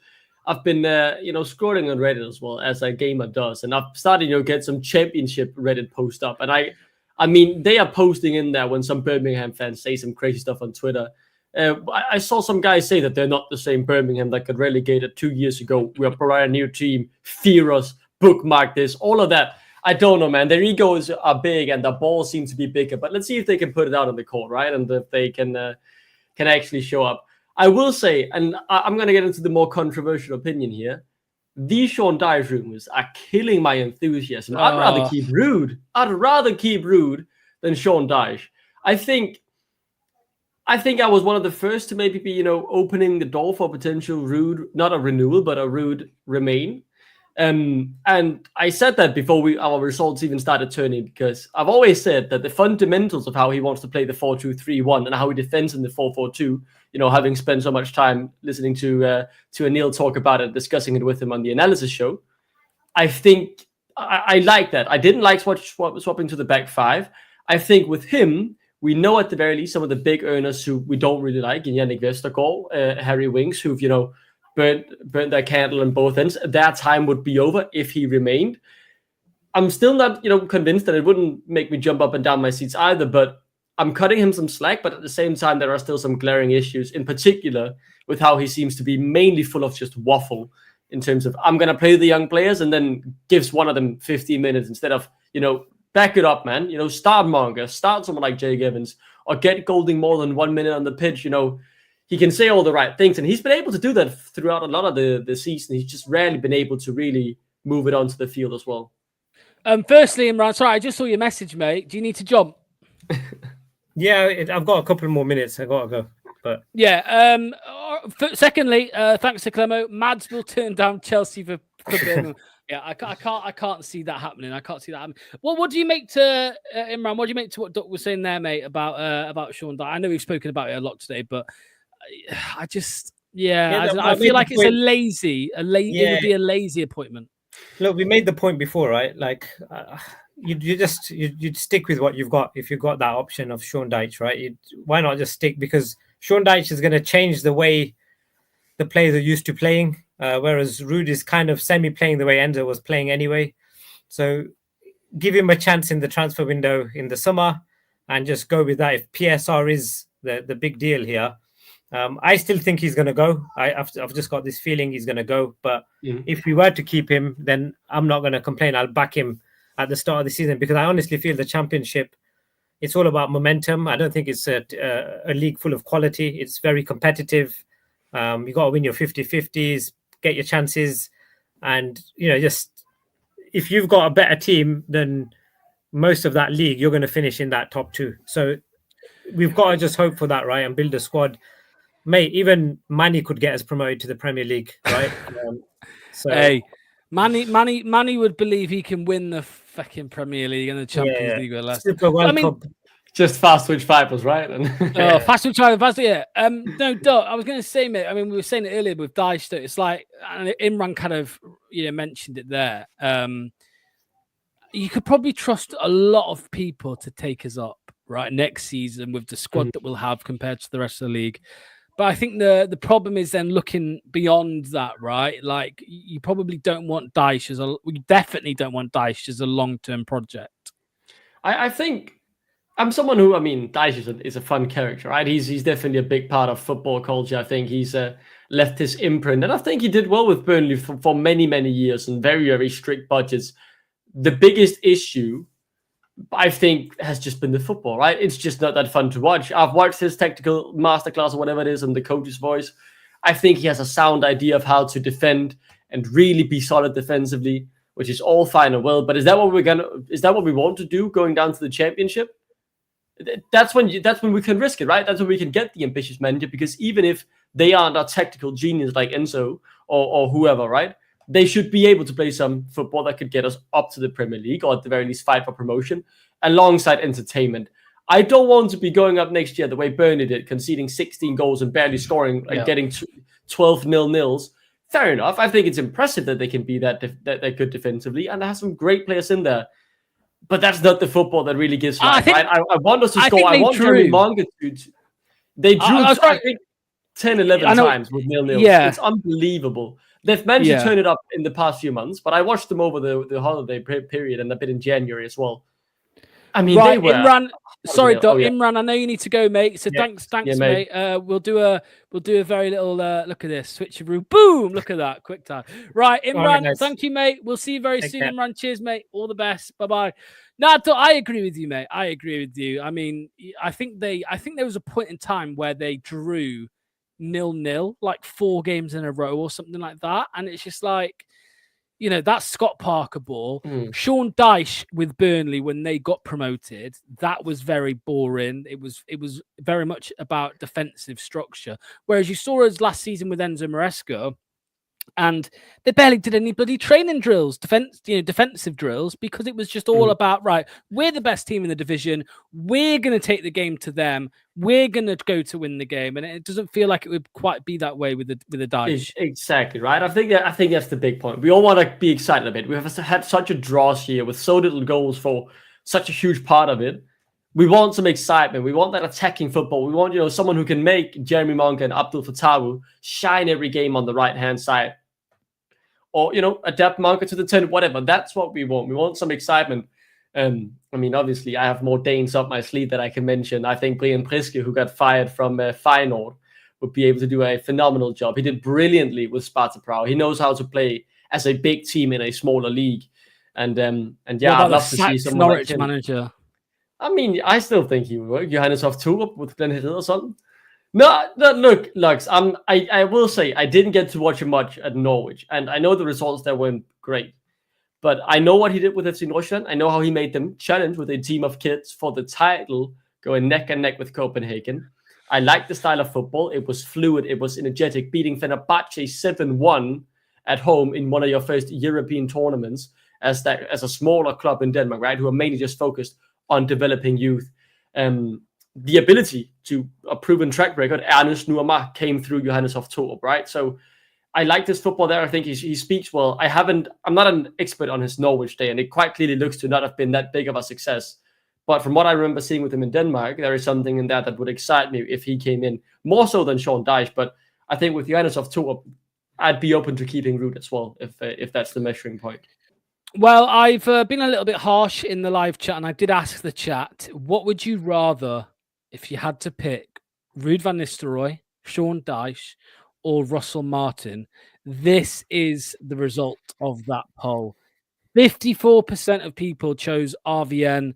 scrolling on Reddit as well, as a gamer does, and I've started, get some championship Reddit post up, and I mean, they are posting in there when some Birmingham fans say some crazy stuff on Twitter. I saw some guys say that they're not the same Birmingham that got relegated 2 years ago. We are a new team. Fear us. Bookmark this. All of that. I don't know, man. Their egos are big and the balls seem to be bigger. But let's see if they can put it out on the court, right? And if they can actually show up. I will say, and I'm going to get into the more controversial opinion here. These Sean Dyche rumors are killing my enthusiasm. I'd rather keep Ruud. I'd rather keep Ruud than Sean Dyche. I think I was one of the first to maybe be, opening the door for potential Ruud, not a renewal, but a Ruud remain. And I said that before our results even started turning, because I've always said that the fundamentals of how he wants to play the 4-2-3-1 and how he defends in the 4-4-2, having spent so much time listening to Anil talk about it, discussing it with him on the analysis show, I think I like that. I didn't like swapping to the back five. I think with him, we know at the very least some of the big earners who we don't really like, in Yannick Vestergaard, Harry Winks, who've, burnt their candle on both ends. Their time would be over if he remained. I'm still not, convinced that it wouldn't make me jump up and down my seats either, but I'm cutting him some slack. But at the same time, there are still some glaring issues, in particular with how he seems to be mainly full of just waffle in terms of, I'm going to play the young players, and then gives one of them 15 minutes instead of, back it up, man. Start Monga, start someone like Jake Evans, or get Golding more than 1 minute on the pitch. He can say all the right things, and he's been able to do that throughout a lot of the season. He's just rarely been able to really move it onto the field as well. Firstly, Imran, sorry, I just saw your message, mate. Do you need to jump? Yeah, I've got a couple more minutes. I got to go. But yeah. Secondly, thanks to Clemo, Mads will turn down Chelsea for Birmingham. Yeah, I can't see that happening. I can't see that happening. What do you make to Imran? What do you make to what Duck was saying there, mate, about Sean Dyche? I know we've spoken about it a lot today, but I feel like it's it would be a lazy appointment. Look, we made the point before, right? Like you'd stick with what you've got if you've got that option of Sean Dyche, right? Why not just stick? Because Sean Dyche is going to change the way the players are used to playing, whereas Ruud is kind of semi-playing the way Enzo was playing anyway. So give him a chance in the transfer window in the summer and just go with that. If PSR is the big deal here, I still think he's going to go. I've just got this feeling he's going to go. But if we were to keep him, then I'm not going to complain. I'll back him at the start of the season, because I honestly feel the Championship, it's all about momentum. I don't think it's a league full of quality. It's very competitive. You got to win your 50-50s, get your chances. And, just if you've got a better team than most of that league, you're going to finish in that top two. So we've got to just hope for that, right? And build a squad. Mate, even Manny could get us promoted to the Premier League, right? Hey, Manny would believe he can win the fucking Premier League and the Champions League with Leicester. Just fast switch fibers, right? Fast switch fibers, yeah. No, Doc, I was going to say, mate. I mean, we were saying it earlier with Dyche. It's like, and Imran kind of mentioned it there. You could probably trust a lot of people to take us up right next season with the squad that we'll have compared to the rest of the league. But I think the problem is then looking beyond that, right? Like, you probably don't want Dyche we definitely don't want Dyche as a long-term project. I think I'm someone who, Dyche is a fun character, right? He's definitely a big part of football culture. I think he's left his imprint, and I think he did well with Burnley for many, many years and very, very strict budgets. The biggest issue, I think, has just been the football, right? It's just not that fun to watch. I've watched his tactical masterclass or whatever it is in the coach's voice. I think he has a sound idea of how to defend and really be solid defensively, which is all fine and well. But is that what we want to do going down to the Championship? That's when we can risk it, right? That's when we can get the ambitious manager, because even if they aren't a tactical genius like Enzo or whoever, right? They should be able to play some football that could get us up to the Premier League, or at the very least fight for promotion, alongside entertainment. I don't want to be going up next year the way Burnley did, conceding 16 goals and barely scoring and getting 12 0-0s. Fair enough. I think it's impressive that they can be that good defensively, and they have some great players in there. But that's not the football that really gives life, right? I want us to score. I want Jeremy Monga to. They drew, I think, 10, 11 times with 0-0. Yeah. It's unbelievable. They've managed to turn it up in the past few months, but I watched them over the holiday period and a bit in January as well. I mean, they were. Sorry, Doc. Oh, yeah. Imran, I know you need to go, mate. So Yeah. thanks, Yeah, mate. mate. We'll do a very little look at this switcheroo. Boom! Look at that, quick time. Right, All right, Imran. guys. Thank you, mate. We'll see you very Take soon, care. Imran. Cheers, mate. All the best. Bye bye. No, Doc, I agree with you, mate. I agree with you. I mean, I think there was a point in time where they drew 0-0, like 4 games in a row or something like that, and it's just like, you know, that Scott Parker ball. Sean Dyche with Burnley when they got promoted, that was very boring. It was very much about defensive structure. Whereas you saw us last season with Enzo Maresca, and they barely did any bloody training drills, defensive drills, because it was just all about, right, we're the best team in the division. We're going to take the game to them. We're going to go to win the game. And it doesn't feel like it would quite be that way with the Dyche. Exactly, right? I think that's the big point. We all want to be excited a bit. We have had such a draws here with so little goals for such a huge part of it. We want some excitement. We want that attacking football. We want, someone who can make Jeremy Monga and Abdul Fattawu shine every game on the right-hand side. Or, adapt Monga to the 10, whatever. That's what we want. We want some excitement. I mean, obviously, I have more Danes up my sleeve that I can mention. I think Brian Priske, who got fired from Feyenoord, would be able to do a phenomenal job. He did brilliantly with Sparta Prague. He knows how to play as a big team in a smaller league. And yeah, I'd love to see someone Norwich like him. manager. I mean, I still think he would work. Johannes of Torup with Glenn Hill or something. No, look, Lux, I will say I didn't get to watch him much at Norwich, and I know the results there weren't great. But I know what he did with FC Nordsjælland. I know how he made them challenge with a team of kids for the title, going neck and neck with Copenhagen. I liked the style of football. It was fluid. It was energetic, beating Fenerbahce 7-1 at home in one of your first European tournaments as a smaller club in Denmark, right, who are mainly just focused on developing youth. The ability to a proven track record, Ernest Nuama, came through Johannes of Torup, right? So I like this football there. I think he speaks well. I'm not an expert on his Norwich day, and it quite clearly looks to not have been that big of a success. But from what I remember seeing with him in Denmark, there is something in that would excite me if he came in, more so than Sean Dyche. But I think with Johannes of Torup, I'd be open to keeping Ruud as well, if that's the measuring point. Well, I've been a little bit harsh in the live chat, and I did ask the chat, what would you rather if you had to pick Ruud van Nistelrooy, Sean Dyche, or Russell Martin? This is the result of that poll. 54% of people chose RVN,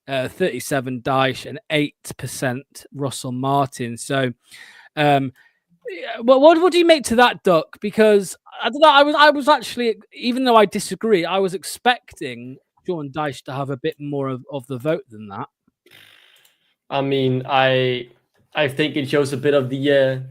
37% Dyche, and 8% Russell Martin. So, what do you make to that, Duck? Because I don't know. I was actually, even though I disagree, I was expecting Sean Dyche to have a bit more of the vote than that. I mean, I think it shows a bit of the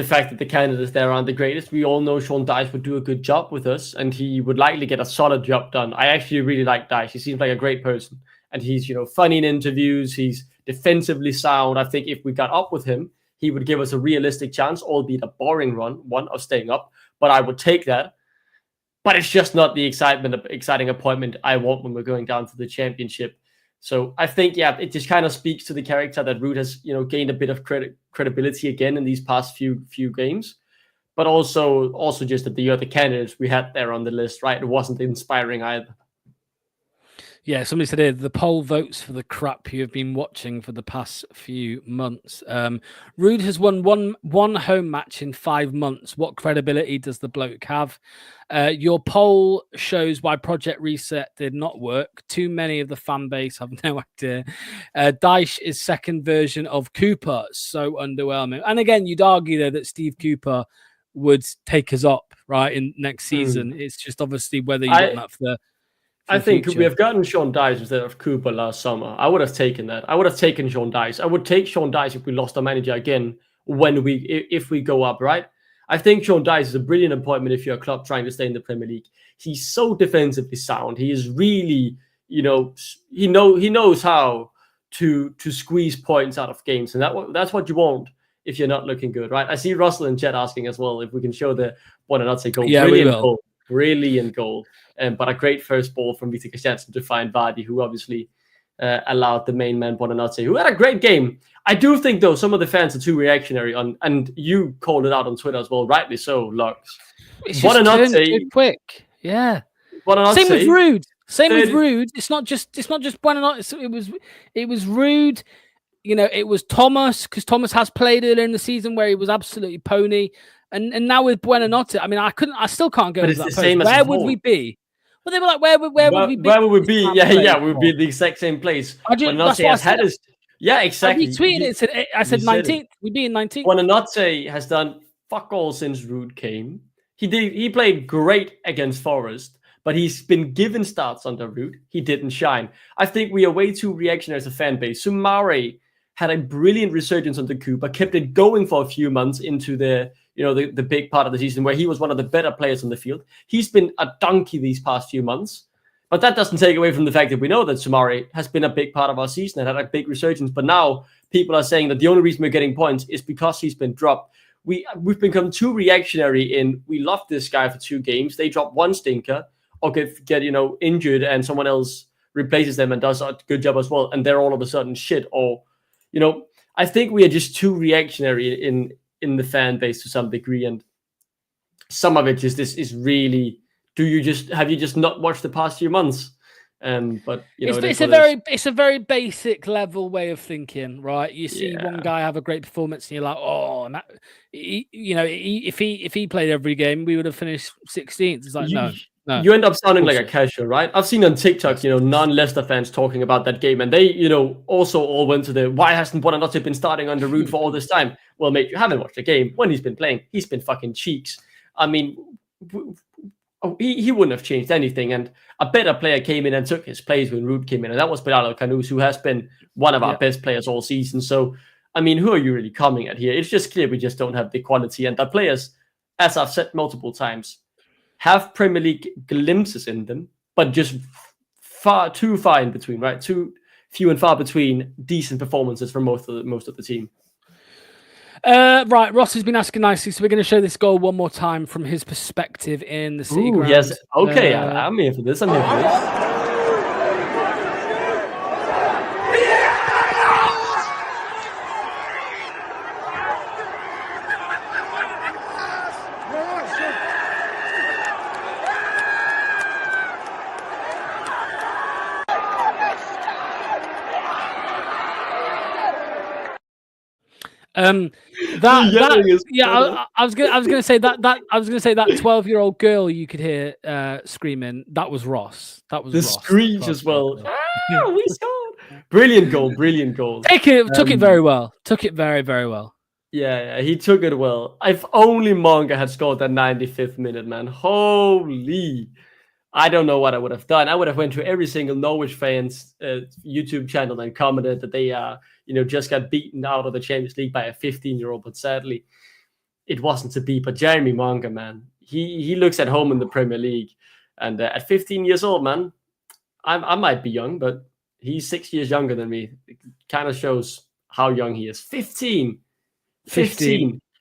fact that the candidates there aren't the greatest. We all know Sean Dyche would do a good job with us, and he would likely get a solid job done. I actually really like Dyche. He seems like a great person, and he's funny in interviews. He's defensively sound. I think if we got up with him, he would give us a realistic chance, albeit a boring one of staying up. But I would take that. But it's just not the exciting appointment I want when we're going down to the championship. So I think, yeah, it just kind of speaks to the character that Ruud has, gained a bit of credibility again in these past few games, but also just that the other candidates we had there on the list, right? It wasn't inspiring either. Yeah, somebody said here, the poll votes for the crap you have been watching for the past few months. Ruud has won one home match in 5 months. What credibility does the bloke have? Your poll shows why Project Reset did not work. Too many of the fan base have no idea. Dyche is second version of Cooper. So underwhelming. And again, you'd argue, though, that Steve Cooper would take us up, right, in next season. It's just obviously whether you want that for the... I think we have gotten Sean Dyche instead of Cooper last summer. I would have taken that. I would have taken Sean Dyche. I would take Sean Dyche if we lost our manager again if we go up, right? I think Sean Dyche is a brilliant appointment if you're a club trying to stay in the Premier League. He's so defensively sound. He is really, he knows how to squeeze points out of games, and that's what you want if you're not looking good, right? I see Russell in chat asking as well if we can show the Buonanotte goal. Yeah, we will. Brilliant goal. But a great first ball from Victor Christiansen to find Vardy, who obviously allowed the main man Buonanotte, who had a great game. I do think, though, some of the fans are too reactionary, and you called it out on Twitter as well, rightly so, Lux. It's just turned too quick. Yeah. Same with Ruud. Same with Ruud. It's not just Buonanotte. It was Ruud. You know, it was Thomas, because Thomas has played earlier in the season where he was absolutely pony, and now with Buonanotte, I mean, I still can't go. But into it's that the same post. as Where before. would we be? Well, they were like, where would we be? Where would we be? Yeah, we'd be at the exact same place. Buonanotte has had his. Yeah, exactly. I retweeted it. I said 19th. We'd be in 19th. Buonanotte has done fuck all since Ruud came. He played great against Forest, but he's been given starts under Ruud. He didn't shine. I think we are way too reactionary as a fan base. Soumare had a brilliant resurgence under Cooper, kept it going for a few months into the big part of the season where he was one of the better players on the field. He's been a donkey these past few months, but that doesn't take away from the fact that we know that Soumare has been a big part of our season and had a big resurgence. But now people are saying that the only reason we're getting points is because he's been dropped. We've become too reactionary in we love this guy for 2 games. They drop one stinker or get injured and someone else replaces them and does a good job as well, and they're all of a sudden shit. Or I think we are just too reactionary in the fan base to some degree, and some of it just is really. Have you just not watched the past few months? But it's a very basic level way of thinking, right? You see one guy have a great performance, and you're like, oh, and that, if he played every game, we would have finished 16th. It's like no. You end up sounding like a casual, right? I've seen on TikTok, non-Leicester fans talking about that game, and they, also all went to why hasn't Buonanotte been starting under Ruud for all this time? Well, mate, you haven't watched the game. When he's been playing, he's been fucking cheeks. I mean, he wouldn't have changed anything, and a better player came in and took his place when Ruud came in, and that was Bernardo Canus, who has been one of our best players all season. So, I mean, who are you really coming at here? It's just clear we just don't have the quality, and the players, as I've said multiple times, have Premier League glimpses in them, but just too far in between, right? Too few and far between decent performances from most of the team. Right, Ross has been asking nicely, so we're going to show this goal one more time from his perspective in the City ground. Yes, okay, I'm here for this. I was gonna say that 12-year-old girl you could hear screaming, that was Ross. That was the Ross. screech as well. We scored! Brilliant goal. Took it very well. Took it very, very well. Yeah, he took it well. If only Monga had scored that 95th minute, man. Holy! I don't know what I would have done. I would have went to every single Norwich fans YouTube channel and commented that they just got beaten out of the Champions League by a 15-year-old, but sadly it wasn't to be. But Jeremy Monga, man, he looks at home in the Premier League, and at 15 years old, man, I might be young, but he's 6 years younger than me. It kind of shows how young he is. 15.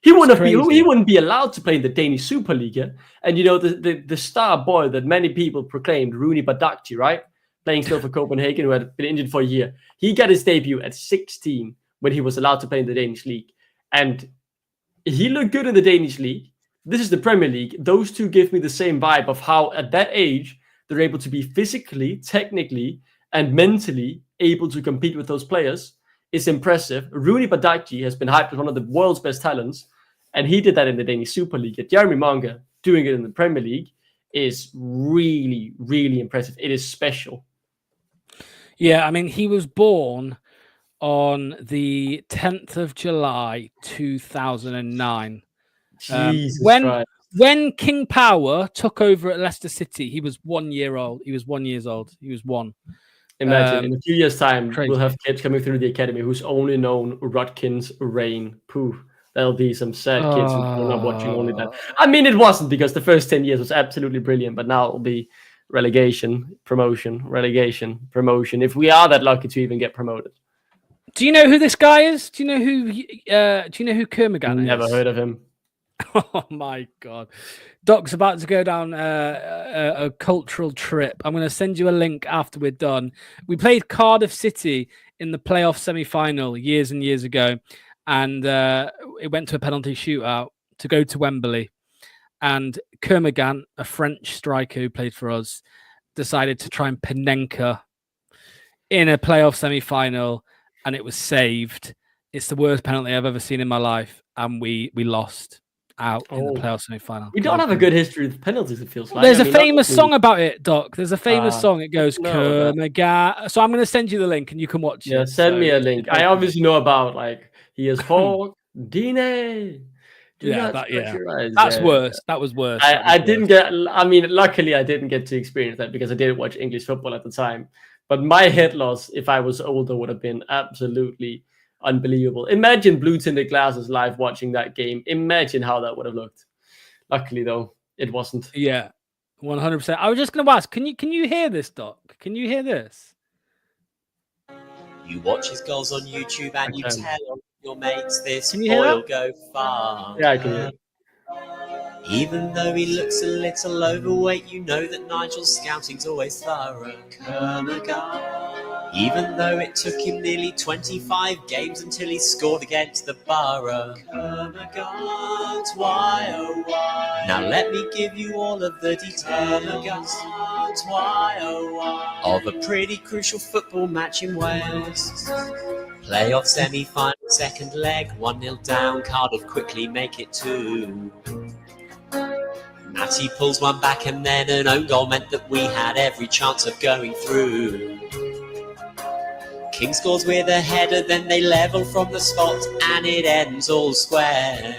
He wouldn't be allowed to play in the Danish Superliga. And the star boy that many people proclaimed, Ruud van Nistelrooy, right? Playing still for Copenhagen, who had been injured for a year. He got his debut at 16 when he was allowed to play in the Danish league. And he looked good in the Danish league. This is the Premier League. Those two give me the same vibe of how at that age, they're able to be physically, technically, and mentally able to compete with those players. It's impressive. Ruud van Nistelrooy has been hyped as one of the world's best talents, and he did that in the Danish Super League. Jeremy Monga doing it in the Premier League is really, really impressive. It is special. Yeah, I mean, he was born on the 10th of July, 2009. Jesus Christ. When King Power took over at Leicester City, he was 1 year old. He was 1 year old. He was one. Imagine in a few years' time, crazy. We'll have kids coming through the academy who's only known Rudkins, Rain, Pooh. There'll be some sad kids who are not watching only that. I mean, it wasn't, because the first 10 years was absolutely brilliant, but now it'll be relegation, promotion, relegation, promotion. If we are that lucky to even get promoted. Do you know who this guy is? Do you know who Kermagan is? Never heard of him. Oh my God. Doc's about to go down a cultural trip. I'm going to send you a link after we're done. We played Cardiff City in the playoff semi-final years and years ago, and it went to a penalty shootout to go to Wembley. And Kermagan, a French striker who played for us, decided to try and Panenka in a playoff semi-final, and it was saved. It's the worst penalty I've ever seen in my life, and we lost out in the playoff semi-final. We don't have a good history with penalties, it feels like. There's a famous song about it, Doc. There's a famous song. It goes, no, so I'm going to send you the link and you can watch it. Yeah, send me a link. I obviously know about, like, he is Hawk, Dine. That's worse. That was worse. I didn't get, I mean, luckily I didn't get to experience that because I didn't watch English football at the time. But my head loss, if I was older, would have been absolutely unbelievable. Imagine blue tinted glasses live watching that game. Imagine how that would have looked. Luckily, though, it wasn't. Yeah, 100%. I was just going to ask, can you hear this, Doc? Can you hear this? You watch his goals on YouTube and you tell your mates this boy will go far. Yeah, I can hear it. Even though he looks a little overweight, you know that Nigel's scouting's always thorough. Even though it took him nearly 25 games until he scored against the Borough. Why, oh why? Now let me give you all of the details. Why, oh why? Of a pretty crucial football match in Wales. Playoff semi-final, second leg, 1-0 down, Cardiff quickly make it 2. Matty pulls one back and then an own goal meant that we had every chance of going through. King scores with a header, then they level from the spot and it ends all square.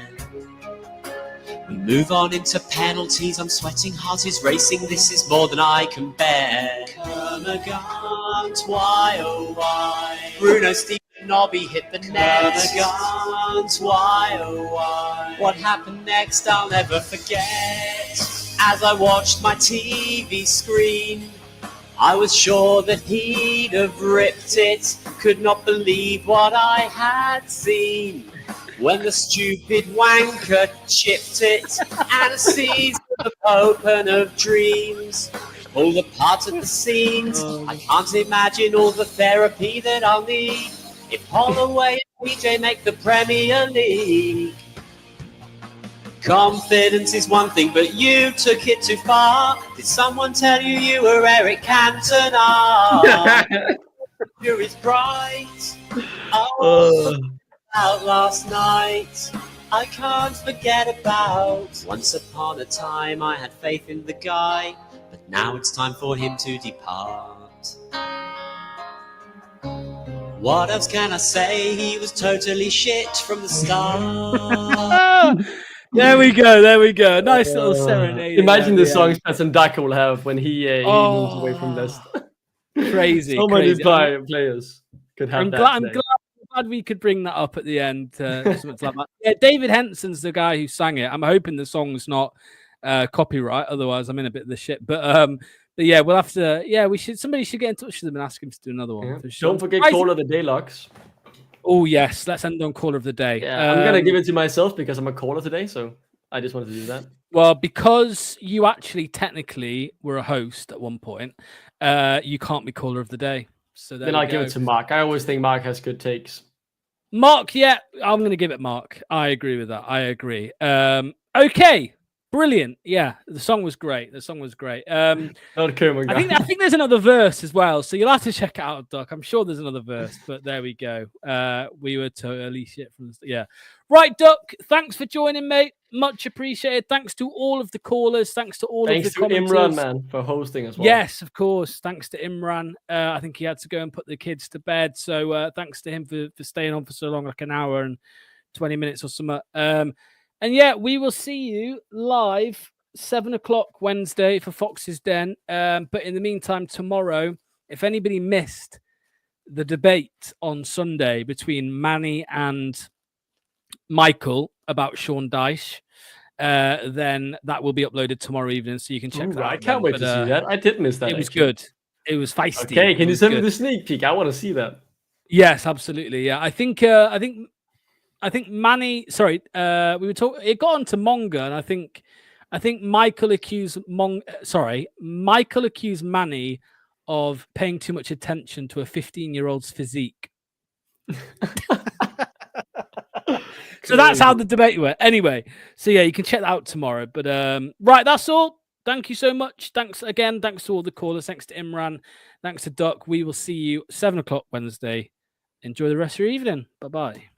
We move on into penalties, I'm sweating, heart is racing, this is more than I can bear. Kermagant, why oh why? Bruno Stephen Nobby hit the net. Kermagant, why oh why? What happened next I'll never forget. As I watched my TV screen, I was sure that he'd have ripped it. Could not believe what I had seen. When the stupid wanker chipped it and seized the open of dreams. All the parts of the scenes, I can't imagine all the therapy that I'll need if Holloway and PJ make the Premier League. Confidence is one thing, but you took it too far. Did someone tell you you were Eric Cantona? You're is bright. Oh, out last night. I can't forget about. Once upon a time, I had faith in the guy, but now it's time for him to depart. What else can I say? He was totally shit from the start. There we go. Nice little serenade. Imagine the songs Preston Daka will have when he moves away from this. Crazy. So many players could have that. I'm glad we could bring that up at the end. Something like that. Yeah, David Henson's the guy who sang it. I'm hoping the song's not copyright, otherwise I'm in a bit of the shit. But yeah, we'll have to. Yeah, somebody should get in touch with them and ask him to do another one. Yeah. For sure. Don't forget Call of the Day, Lux. Oh yes, let's end on Caller of the Day. Yeah, I'm gonna give it to myself because I'm a caller today, so I just wanted to do that. Well, because you actually technically were a host at one point, you can't be Caller of the Day. So then I'll give it to Mark. I always think Mark has good takes. Mark, yeah, I'm going to give it Mark. I agree with that. I agree. Okay, brilliant. Yeah, the song was great. Not Kermit. I think there's another verse as well, so you'll have to check it out, Doc. I'm sure there's another verse, but there we go. We were totally shit from yeah. Right, Doc. Thanks for joining, mate. Much appreciated. Thanks to all of the callers. Thanks to all of the commenters. Imran, man, for hosting as well. Yes, of course. Thanks to Imran. I think he had to go and put the kids to bed. So thanks to him for staying on for so long, like an hour and 20 minutes or something. And yeah, we will see you live 7:00 Wednesday for Fox's Den. But in the meantime, tomorrow, if anybody missed the debate on Sunday between Manny and Michael about Sean Dyche, then that will be uploaded tomorrow evening, so you can check that out. I can't wait to see that. I did miss that. It was good. It was feisty. Okay, can you send me the sneak peek? I want to see that. Yes, absolutely. Yeah, I think Manny. Sorry, we were talking. It got on to Monga, and I think Michael accused Michael accused Manny of paying too much attention to a 15-year-old's physique. So that's how the debate went. Anyway, so yeah, you can check that out tomorrow. But right, that's all. thank you so much. Thanks again. Thanks to all the callers. Thanks to Imran. Thanks to Duck. We will see you 7 o'clock Wednesday. Enjoy the rest of your evening. Bye-bye.